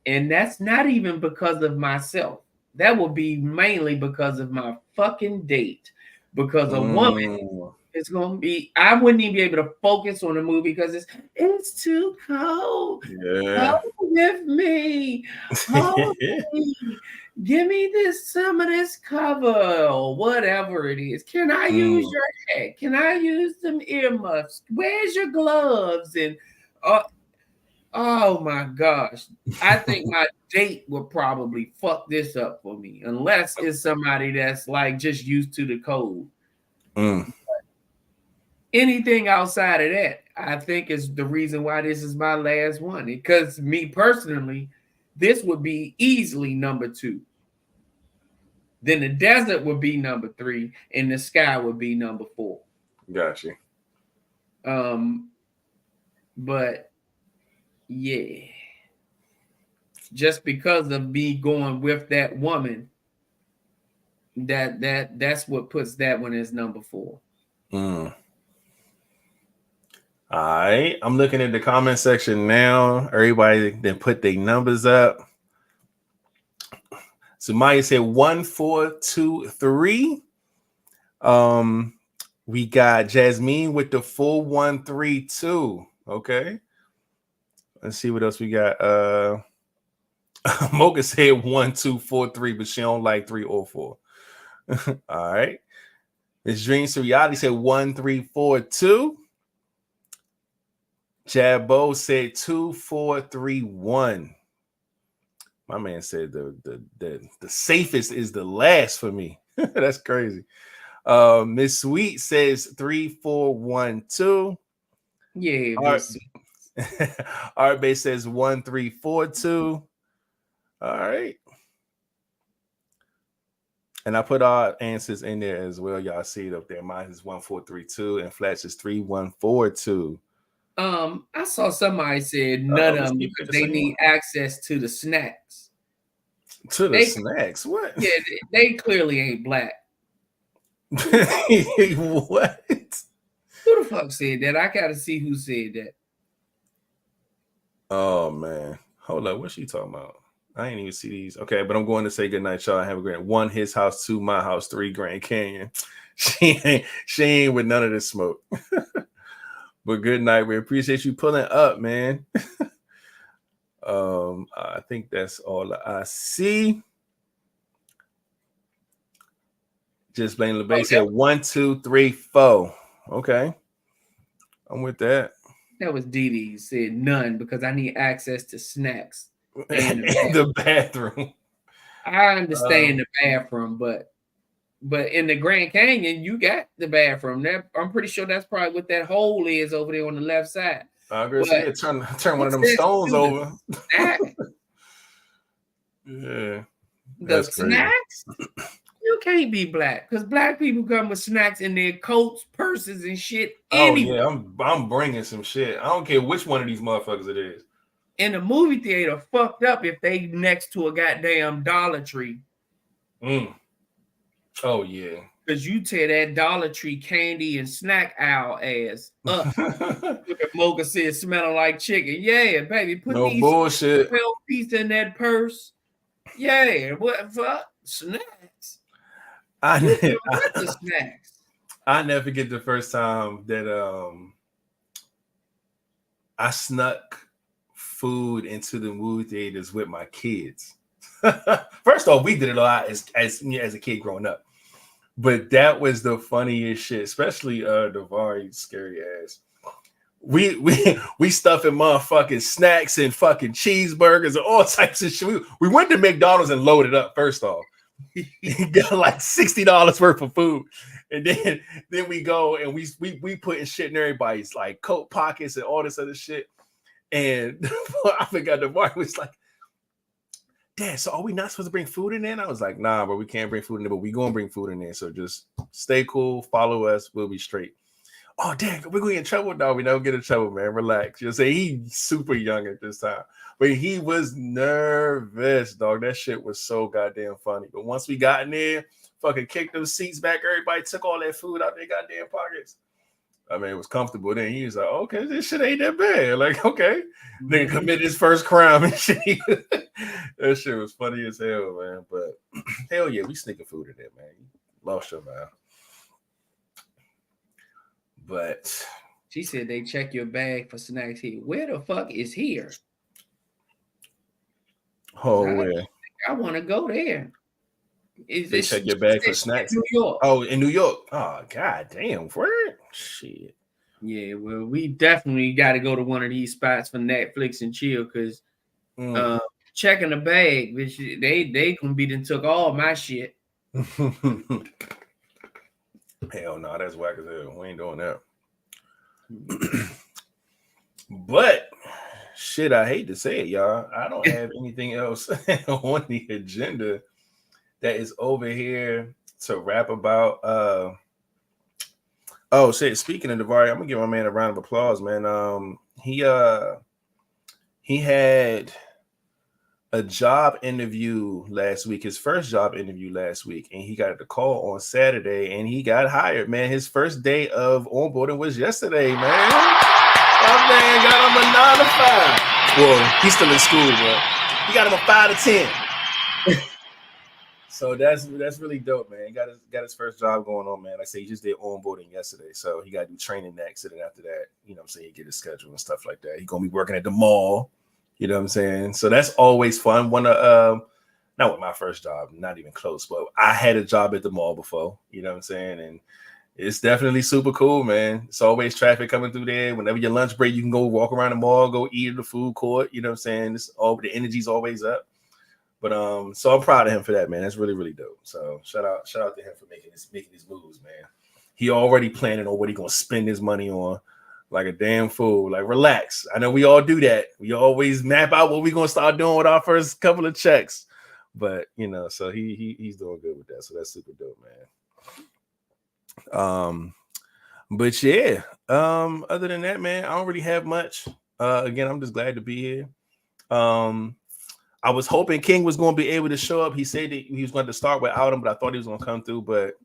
And that's not even because of myself. That will be mainly because of my fucking date. Because a woman is going to be, I wouldn't even be able to focus on the movie because it's too cold. Yeah. Hold with me. Hold me. give me some of this cover or whatever it is. Can I use your hat? Can I use some earmuffs? Where's your gloves? And oh my gosh. I think my date would probably fuck this up for me unless it's somebody that's like just used to the code. Anything outside of that, I think is the reason why this is my last one. Because me personally, this would be easily number 2. Then the desert would be number 3, and the sky would be number 4. Gotcha. But yeah, just because of me going with that woman, that's what puts that one as number 4. All right, I'm looking at the comment section now. Everybody then put their numbers up. So Maya said 1, 4, 2, 3. We got Jasmine with the 4, 1, 3, 2. Okay. Let's see what else we got. Mocha said 1, 2, 4, 3, but she don't like 3 or 4. All right. Miss Dream Surreality said 1, 3, 4, 2. Jabbo said 2, 4, 3, 1. My man said the safest is the last for me. That's crazy. Miss Sweet says 3, 4, 1, 2. Yeah. Art Base says 1, 3, 4, 2. All right. And I put our answers in there as well. Y'all see it up there. Mine is 1, 4, 3, 2, and Flash is 3, 1, 4, 2. I saw somebody said none of them because they need access to the snacks. To the snacks? What? Yeah, they clearly ain't black. What? Who the fuck said that? I gotta see who said that. Oh man. Hold up. What's she talking about? I ain't even see these. Okay, but I'm going to say good night, y'all. Have a great 1, his house, 2, my house, 3, Grand Canyon. She ain't with none of this smoke. But good night. We appreciate you pulling up, man. I think that's all I see. Just Blaine LeBay said 1, 2, 3, 4. Okay. I'm with that. That was Dee Dee said none because I need access to snacks and the bathroom. I understand the bathroom, but in the Grand Canyon, you got the bathroom. I'm pretty sure that's probably what that hole is over there on the left side. I agree. Yeah, turn one of them stones over. Yeah. The snacks? You can't be black because black people come with snacks in their coats, purses, and shit. Anyway. Oh yeah, I'm bringing some shit. I don't care which one of these motherfuckers it is. In the movie theater, fucked up if they next to a goddamn Dollar Tree. Oh yeah, because you tear that Dollar Tree candy and snack owl ass up. Mocha said smelling like chicken. Yeah, baby, put no these bullshit 12 pieces in that purse. Yeah, what fuck snacks? I never forget the first time that I snuck food into the movie theaters with my kids. First off, we did it a lot as a kid growing up, but that was the funniest shit, especially Davari scary ass. We stuffing motherfucking snacks and fucking cheeseburgers and all types of shit. We went to McDonald's and loaded up. First off, got like $60 worth of food, and then we go and we putting shit in everybody's like coat pockets and all this other shit. And I forgot the boy was like, Dad, so are we not supposed to bring food in there? And I was like, nah, but we can't bring food in there, but we gonna bring food in there. So just stay cool, follow us, we'll be straight. Oh, Dad, we're gonna get in trouble. No, we don't get in trouble, man. Relax. You'll say he's super young at this time. But he was nervous, dog. That shit was so goddamn funny. But once we got in there, fucking kicked those seats back, everybody took all that food out their goddamn pockets. I mean, it was comfortable. Then he was like, okay, this shit ain't that bad. Like, okay. Then committed his first crime and shit. That shit was funny as hell, man. But hell yeah, we sneaking food in there, man. Lost your mind. But she said they check your bag for snacks here. Where the fuck is here? Oh, yeah. I want to go there. They check your bag for snacks. New York. Oh, in New York. Oh, god damn. Word? Shit. Yeah, well, we definitely got to go to one of these spots for Netflix and chill because checking the bag, bitch, they gonna be done took all my shit. Hell no, that's whack as hell. We ain't doing that. But shit, I hate to say it, y'all. I don't have anything else on the agenda that is over here to rap about. Oh shit! Speaking of Davari, I'm gonna give my man a round of applause, man. He had a job interview last week, his first job interview last week, and he got the call on Saturday, and he got hired, man. His first day of onboarding was yesterday, man. That man got him a 9 to 5. Well, he's still in school, but he got him a 5 to 10. So that's really dope, man. He got his first job going on, man. Like I say, he just did onboarding yesterday, so he got to do training next, and then after that, you know what I'm saying, get his schedule and stuff like that. He's gonna be working at the mall, you know what I'm saying. So that's always fun. Not with my first job, not even close, but I had a job at the mall before, you know what I'm saying, and it's definitely super cool, man. It's always traffic coming through there. Whenever your lunch break, you can go walk around the mall, go eat at the food court, you know what I'm saying. The energy's always up. But so I'm proud of him for that, man. That's really, really dope. So shout out to him for making these moves, man. He already planning on what he gonna spend his money on, like a damn fool. Like, relax. I know we all do that. We always map out what we gonna start doing with our first couple of checks. But you know, so he's doing good with that. So that's super dope, man. But yeah, other than that, man, I don't really have much. Again, I'm just glad to be here. I was hoping King was going to be able to show up. He said that he was going to start without him, but I thought he was going to come through. But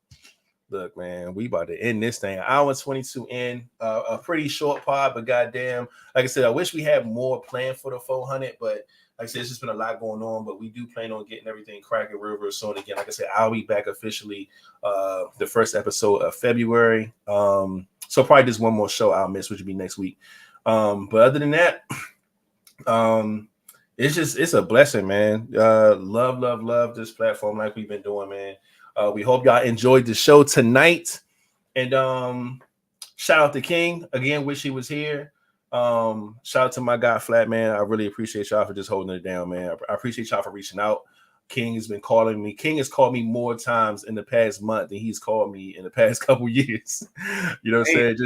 look, man, we about to end this thing. Hour 22 in, a pretty short pod, but goddamn, like I said, I wish we had more planned for the 400, but like I said, it's just been a lot going on, but we do plan on getting everything cracking real soon. Again, like I said, I'll be back officially the first episode of February. So probably just one more show I'll miss, which will be next week. But other than that, it's a blessing, man. Love this platform like we've been doing, man. We hope y'all enjoyed the show tonight. And shout out to King. Again, wish he was here. Shout out to my guy Flat, man. I really appreciate y'all for just holding it down, man. I appreciate y'all for reaching out. King has been calling me. King has called me more times in the past month than he's called me in the past couple years. You know what I'm saying?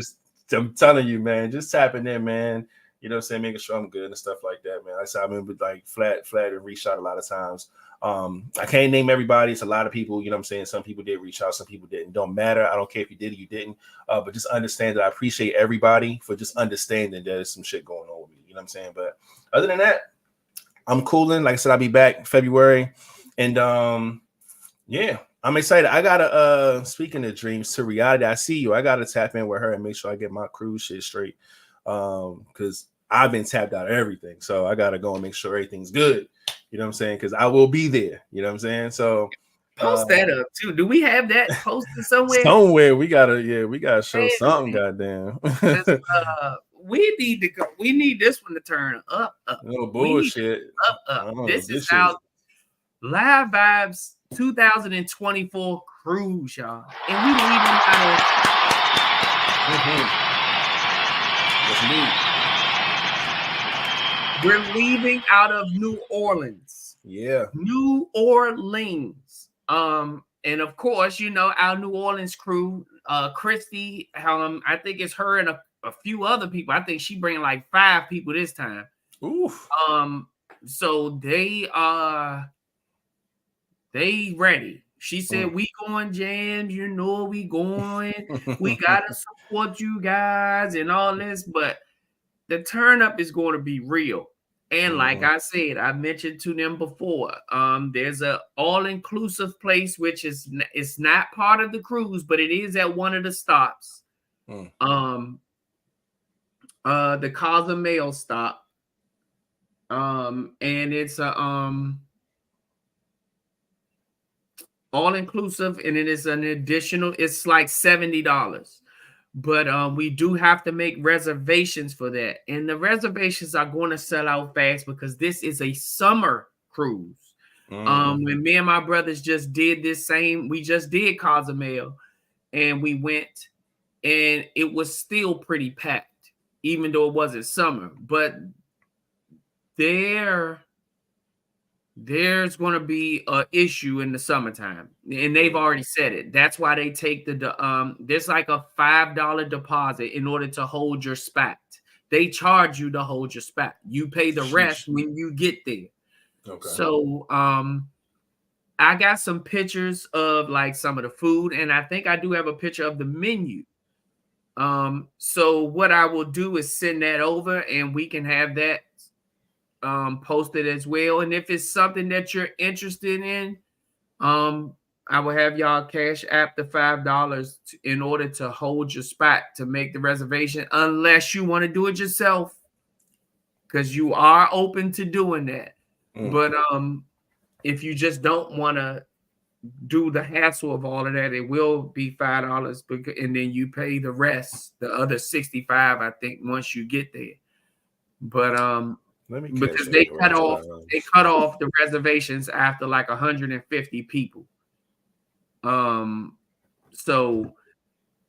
I'm telling you, man, just tapping in, man. You know what I'm saying? Making sure I'm good and stuff like that, man. I remember like Flat and reach out a lot of times. I can't name everybody. It's a lot of people, you know what I'm saying? Some people did reach out, some people didn't. Don't matter. I don't care if you did or you didn't. But just understand that I appreciate everybody for just understanding that there's some shit going on with me. You know what I'm saying? But other than that, I'm cooling. Like I said, I'll be back February. And yeah, I'm excited. I gotta speaking of dreams to reality, I see you. I gotta tap in with her and make sure I get my cruise shit straight. Because I've been tapped out of everything, so I gotta go and make sure everything's good. You know what I'm saying? Because I will be there. You know what I'm saying? So post that up too. Do we have that posted somewhere? Somewhere we gotta show something. Goddamn. We need to go. We need this one to turn up. No bullshit. Up. This is our Live Vibes 2024 cruise, y'all, and we leaving out of. We're leaving out of New Orleans. Yeah. New Orleans. And of course, you know, our New Orleans crew, Christy, I think it's her and a few other people. I think she bringing like 5 people this time. Oof. So they ready. She said, we going jams, you know, we going. We gotta support you guys and all this, but the turn up is going to be real. And like I said, I mentioned to them before, there's a all-inclusive place, which it's not part of the cruise, but it is at one of the stops. The Cozumel stop. And it's a all-inclusive, and it is an additional, it's like $70. But we do have to make reservations for that. And the reservations are going to sell out fast because this is a summer cruise. When me and my brothers just did we just did Cozumel, and we went, and it was still pretty packed, even though it wasn't summer. But there's going to be an issue in the summertime, and they've already said it. That's why they take there's like a $5 deposit in order to hold your spot. They charge you to hold your spot. You pay the rest when you get there. Okay. So I got some pictures of like some of the food, and I think I do have a picture of the menu. So what I will do is send that over, and we can have that posted as well. And if it's something that you're interested in, I will have y'all cash app the $5 in order to hold your spot to make the reservation, unless you want to do it yourself, because you are open to doing that. But if you just don't want to do the hassle of all of that, it will be $5, and then you pay the rest, the other $65, I think, once you get there. But because they cut off the reservations after like 150 people. So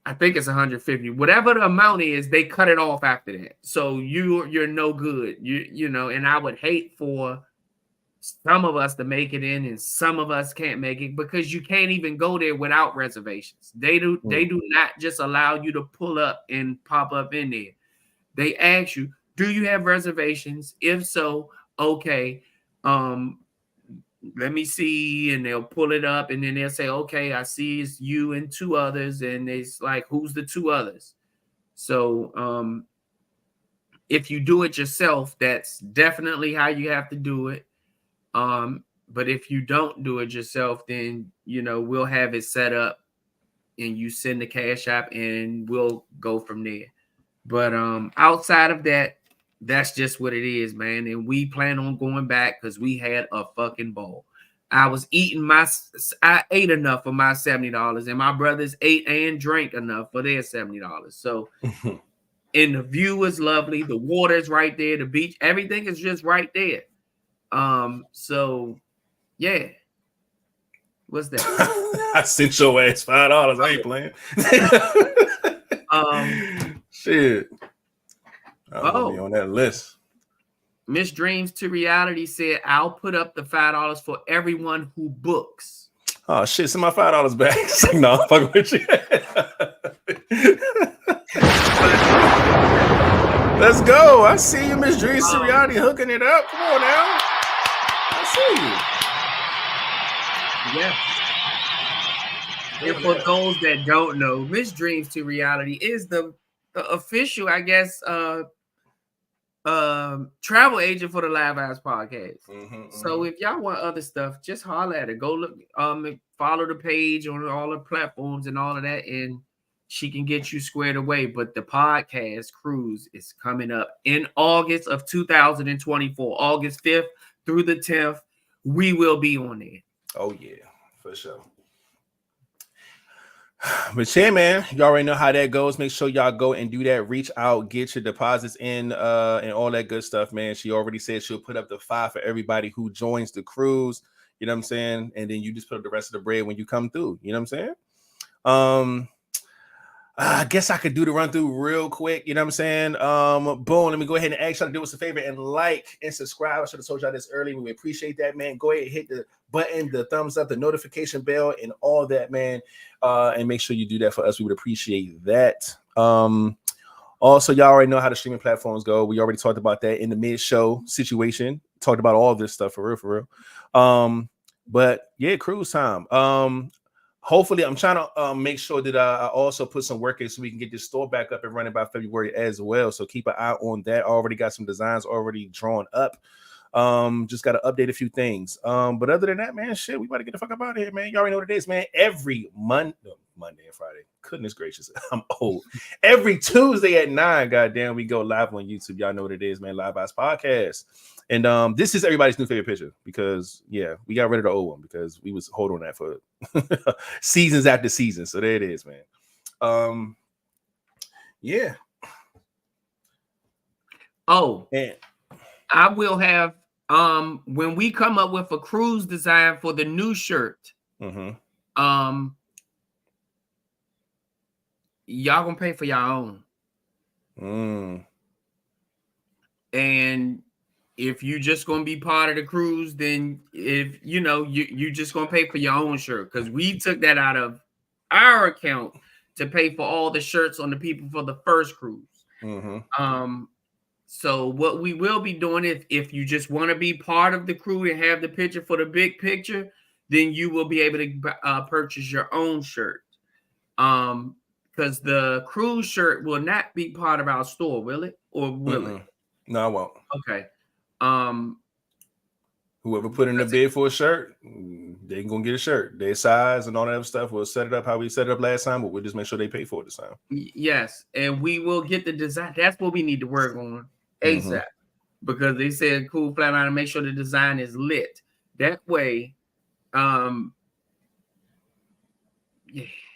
I think it's 150. Whatever the amount is, they cut it off after that. So you're no good. You know, and I would hate for some of us to make it in, and some of us can't make it, because you can't even go there without reservations. They do not just allow you to pull up and pop up in there. They ask you, do you have reservations? If so, okay, let me see, and they'll pull it up, and then they'll say, okay, I see it's you and two others, and it's like, who's the two others? So if you do it yourself, that's definitely how you have to do it. But if you don't do it yourself, then, you know, we'll have it set up, and you send the cash app, and we'll go from there. But outside of that, that's just what it is, man. And we plan on going back because we had a fucking ball. I ate enough for my $70, and my brothers ate and drank enough for their $70. So, and the view was lovely. The water is right there. The beach, everything is just right there. So yeah. What's that? I sent your ass $5. I ain't playing. Shit. I'll be on that list. Miss Dreams to Reality said, I'll put up the $5 for everyone who books. Oh shit, send my $5 back. Like, no, I'm fucking with you. Let's go. I see you, Miss Dreams to Reality, hooking it up. Come on now. I see you. Yeah. And for those that don't know, Miss Dreams to Reality is the official, I guess, travel agent for the Vibez Podcast. So if y'all want other stuff, just holler at her. Go look, follow the page on all the platforms and all of that, and she can get you squared away. But the podcast cruise is coming up in August of 2024, August 5th through the 10th. We will be on there. Oh yeah, for sure. But yeah, man, you already know how that goes. Make sure y'all go and do that. Reach out, get your deposits in, and all that good stuff, man. She already said she'll put up the $5 for everybody who joins the cruise. You know what I'm saying? And then you just put up the rest of the bread when you come through. You know what I'm saying? I guess I could do the run through real quick. You know what I'm saying? Boom. Let me go ahead and ask y'all to do us a favor and like and subscribe. I should have told y'all this early. We appreciate that, man. Go ahead and hit the button, the thumbs up, the notification bell, and all that, man. And make sure you do that for us. We would appreciate that. Also, y'all already know how the streaming platforms go. We already talked about that in the mid-show situation. Talked about all this stuff for real. But yeah, cruise time. Hopefully, I'm trying to make sure that I also put some work in so we can get this store back up and running by February as well. So keep an eye on that. Already got some designs already drawn up. Just got to update a few things. But other than that, man, shit, we about to get the fuck up out of here, man. You already know what it is, man. Every Monday and Friday. Goodness gracious, I'm old. Every Tuesday at 9, goddamn, we go live on YouTube. Y'all know what it is, man. Vibez Podcast. And this is everybody's new favorite picture because, yeah, we got rid of the old one because we was holding on that for seasons after season. So there it is, man. Yeah. Oh, and I will have when we come up with a cruise design for the new shirt, y'all gonna pay for your own. And if you just gonna be part of the cruise, then if you just gonna pay for your own shirt, because we took that out of our account to pay for all the shirts on the people for the first cruise. So what we will be doing is, if you just want to be part of the crew and have the picture for the big picture, then you will be able to purchase your own shirt. Because the cruise shirt will not be part of our store, will it? Or will it? No, I won't. Okay. Whoever put in the bid for a shirt, they ain't gonna get a shirt. Their size and all that other stuff, we'll set it up how we set it up last time, but we'll just make sure they pay for it this time. Yes, and we will get the design. That's what we need to work on ASAP, because they said cool flat out to make sure the design is lit. That way, yeah.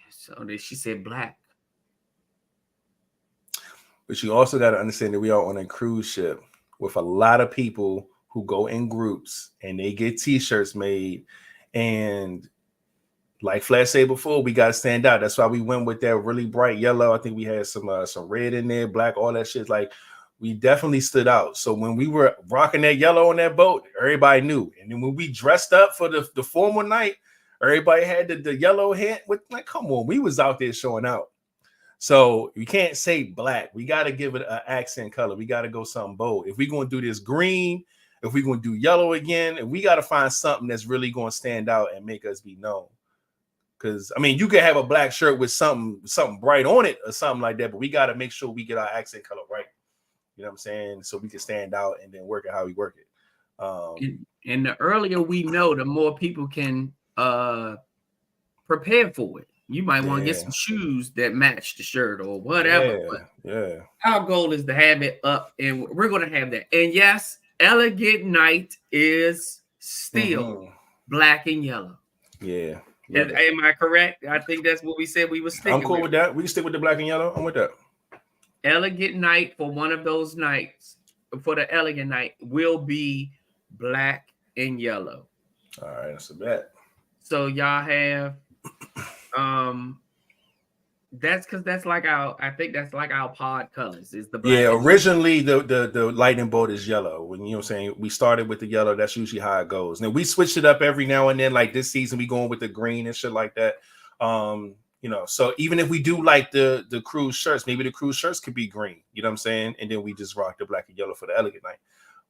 So she said black. But you also got to understand that we are on a cruise ship with a lot of people who go in groups and they get t-shirts made. And like Flash said before, we got to stand out. That's why we went with that really bright yellow. I think we had some red in there, black, all that shit. Like, we definitely stood out. So when we were rocking that yellow on that boat, everybody knew. And then when we dressed up for the formal night, everybody had the yellow hint with, like, come on, we was out there showing out. So we can't say black. We got to give it an accent color. We got to go something bold. If we're going to do this green, if we're going to do yellow again, and we got to find something that's really going to stand out and make us be known. Because, I mean, you can have a black shirt with something bright on it or something like that, but we got to make sure we get our accent color right. You know what I'm saying? So we can stand out and then work it how we work it. And the earlier we know, the more people can prepare for it. You might want to get some shoes that match the shirt or whatever. Yeah. Our goal is to have it up, and we're going to have that. And yes, Elegant Night is still black and yellow. Yeah. Am I correct? I think that's what we said we were sticking. I'm cool with that. We can stick with the black and yellow. I'm with that. Elegant Night for one of those nights, for the Elegant Night, will be black and yellow. All right, that's a bet. So y'all have that's because that's like our pod colors is the black. Yeah, originally the lightning bolt is yellow. When you know what I'm saying, we started with the yellow, that's usually how it goes. Now we switched it up every now and then, like this season we going with the green and shit like that. You know, so even if we do like the cruise shirts, maybe the cruise shirts could be green, you know what I'm saying? And then we just rock the black and yellow for the Elegant Night.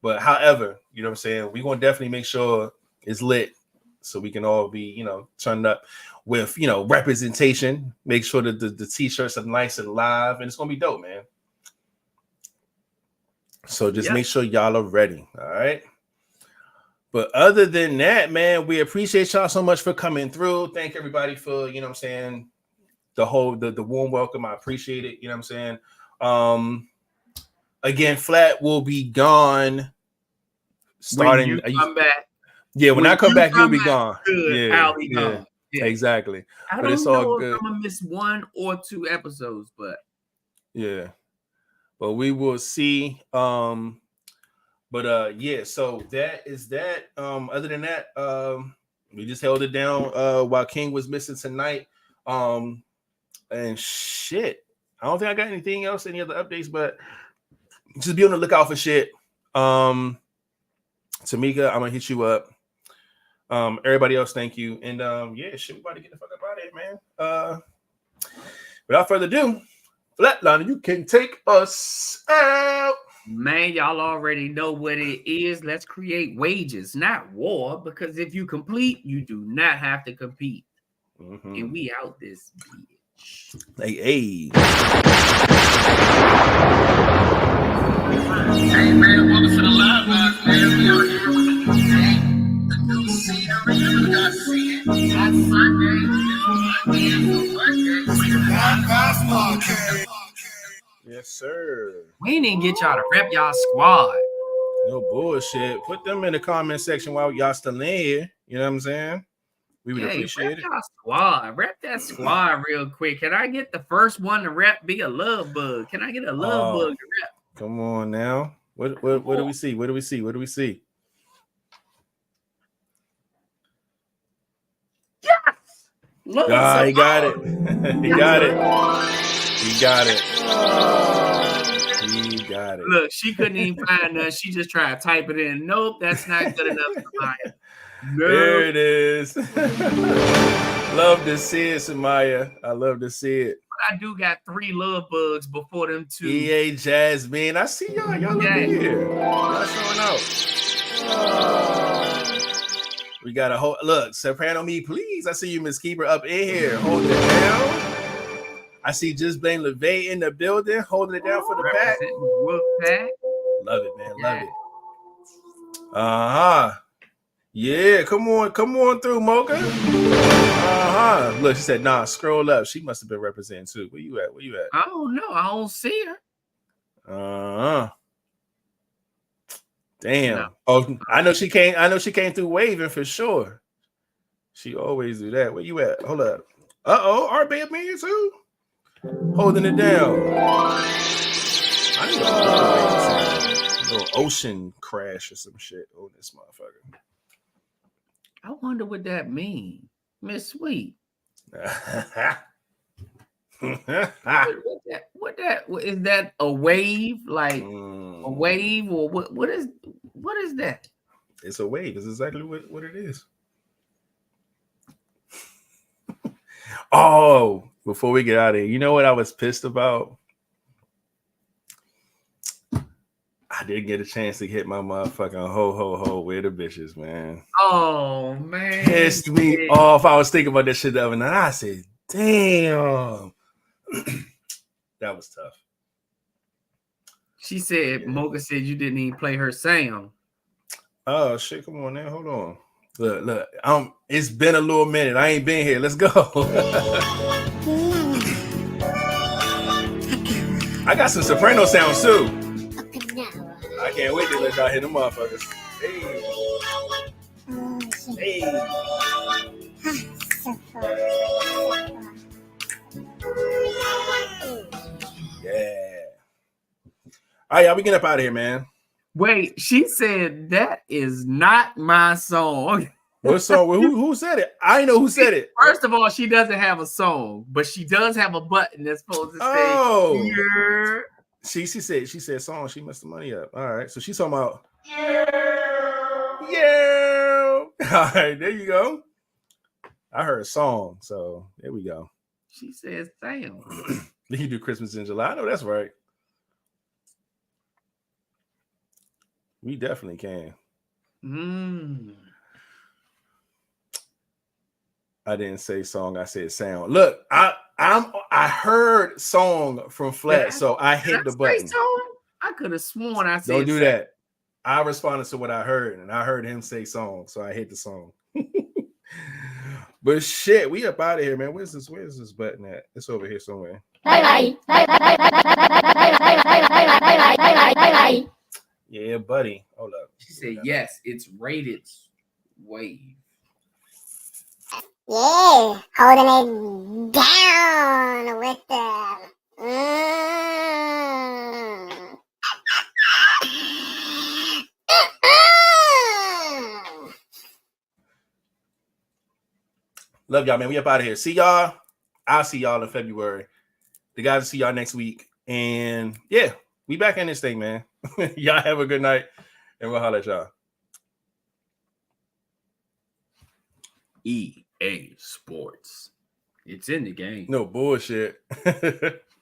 But however, you know what I'm saying, we're gonna definitely make sure it's lit so we can all be, you know, turned up with, you know, representation. Make sure that the t-shirts are nice and live, and it's gonna be dope, man. So just make sure y'all are ready. All right. But other than that, man, we appreciate y'all so much for coming through. Thank everybody for, you know what I'm saying, the warm welcome. I appreciate it. You know what I'm saying? Again, Flat will be gone starting. When you come back. Yeah, when I come back, you'll be gone. Good, yeah, I'll be gone. Yeah. Exactly. I don't know if I'm gonna miss 1 or 2 episodes, but yeah. But we will see. But yeah, so that is that. Other than that, we just held it down while King was missing tonight. And shit, I don't think I got anything else, any other updates, but just be on the lookout for shit. Tamika, I'm gonna hit you up. Everybody else, thank you. And yeah, shit, we about to get the fuck up out of here, man. Without further ado, Flatliner, you can take us out. Man, y'all already know what it is. Let's create wages, not war, because if you complete, you do not have to compete. And we out this bitch. Hey. Hey man, welcome to the live box, man. We out here with the new scenery. You got to see it on Sunday. Yes, sir. We didn't get y'all to rep y'all squad. No bullshit. Put them in the comment section while y'all still in here. You know what I'm saying? We would appreciate it. Y'all squad. Rep that squad real quick. Can I get the first one to rep be a love bug? Can I get a love bug to rep? Come on now. What do we see? What do we see? Look, Ah, so he got it. He got it. He got it. He got it. Look, she couldn't even find us. She just tried to type it in. Nope, that's not good enough, Samaya. No. There it is. Love to see it, Samaya. I love to see it. I do got 3 love bugs before them 2. EA Jasmine. I see y'all. Y'all up in here. Y'all showing out. We got a whole look. Soprano me, please. I see you, Miss Keeper, up in here. Holding it down. I see Just Blaine LeVay in the building, holding it down for the pack. Love it, man. Love it. Uh-huh. Yeah, come on through, Mocha. Uh-huh. Look, she said, nah, scroll up. She must have been representing too. Where you at? I don't know. I don't see her. Uh-huh. Damn. No. Oh, I know she came through waving for sure. She always do that. Where you at? Hold up. Uh-oh, RB up in here too. Holding it down. I need a little ocean crash or some shit on this motherfucker. I wonder what that means, Miss Sweet. What is that? A wave, like a wave, or what is that? It's a wave. It's exactly what it is. Oh, before we get out of here, you know what I was pissed about? I didn't get a chance to hit my motherfucking ho with the bitches, man. Oh man, Pissed me off. I was thinking about this shit the other night. I said, damn. That was tough. She said, Mocha said you didn't even play her sound. Oh shit, come on now. Hold on. Look. It's been a little minute. I ain't been here. Let's go. I got some soprano sounds too. I can't wait to let y'all hit them motherfuckers. Hey. Yeah. All right, y'all, we getting up out of here, man. Wait, she said that is not my song. What song? Who said it? I know who said it. First of all, she doesn't have a song, but she does have a button that's supposed to say. Oh. Yeah. She said song. She messed the money up. All right, so she's talking about yeah. All right, there you go. I heard a song, so there we go. She says sound. You do Christmas in July. I know that's right. We definitely can. I didn't say song. I said sound. Look, I heard song from Flat, so I hit the button. I could have sworn I said. Don't do that. I responded to what I heard, and I heard him say song, so I hit the song. But shit, we up out of here, man. Where's this button at? It's over here somewhere. Yeah, buddy. Hold up. She said, yes, it's rated wave. Yeah, holding it down with them. Love y'all, man. We up out of here. See y'all. I'll see y'all in February. The guys will see y'all next week. And yeah, we back in this thing, man. Y'all have a good night. And we'll holler at y'all. EA Sports. It's in the game. No bullshit.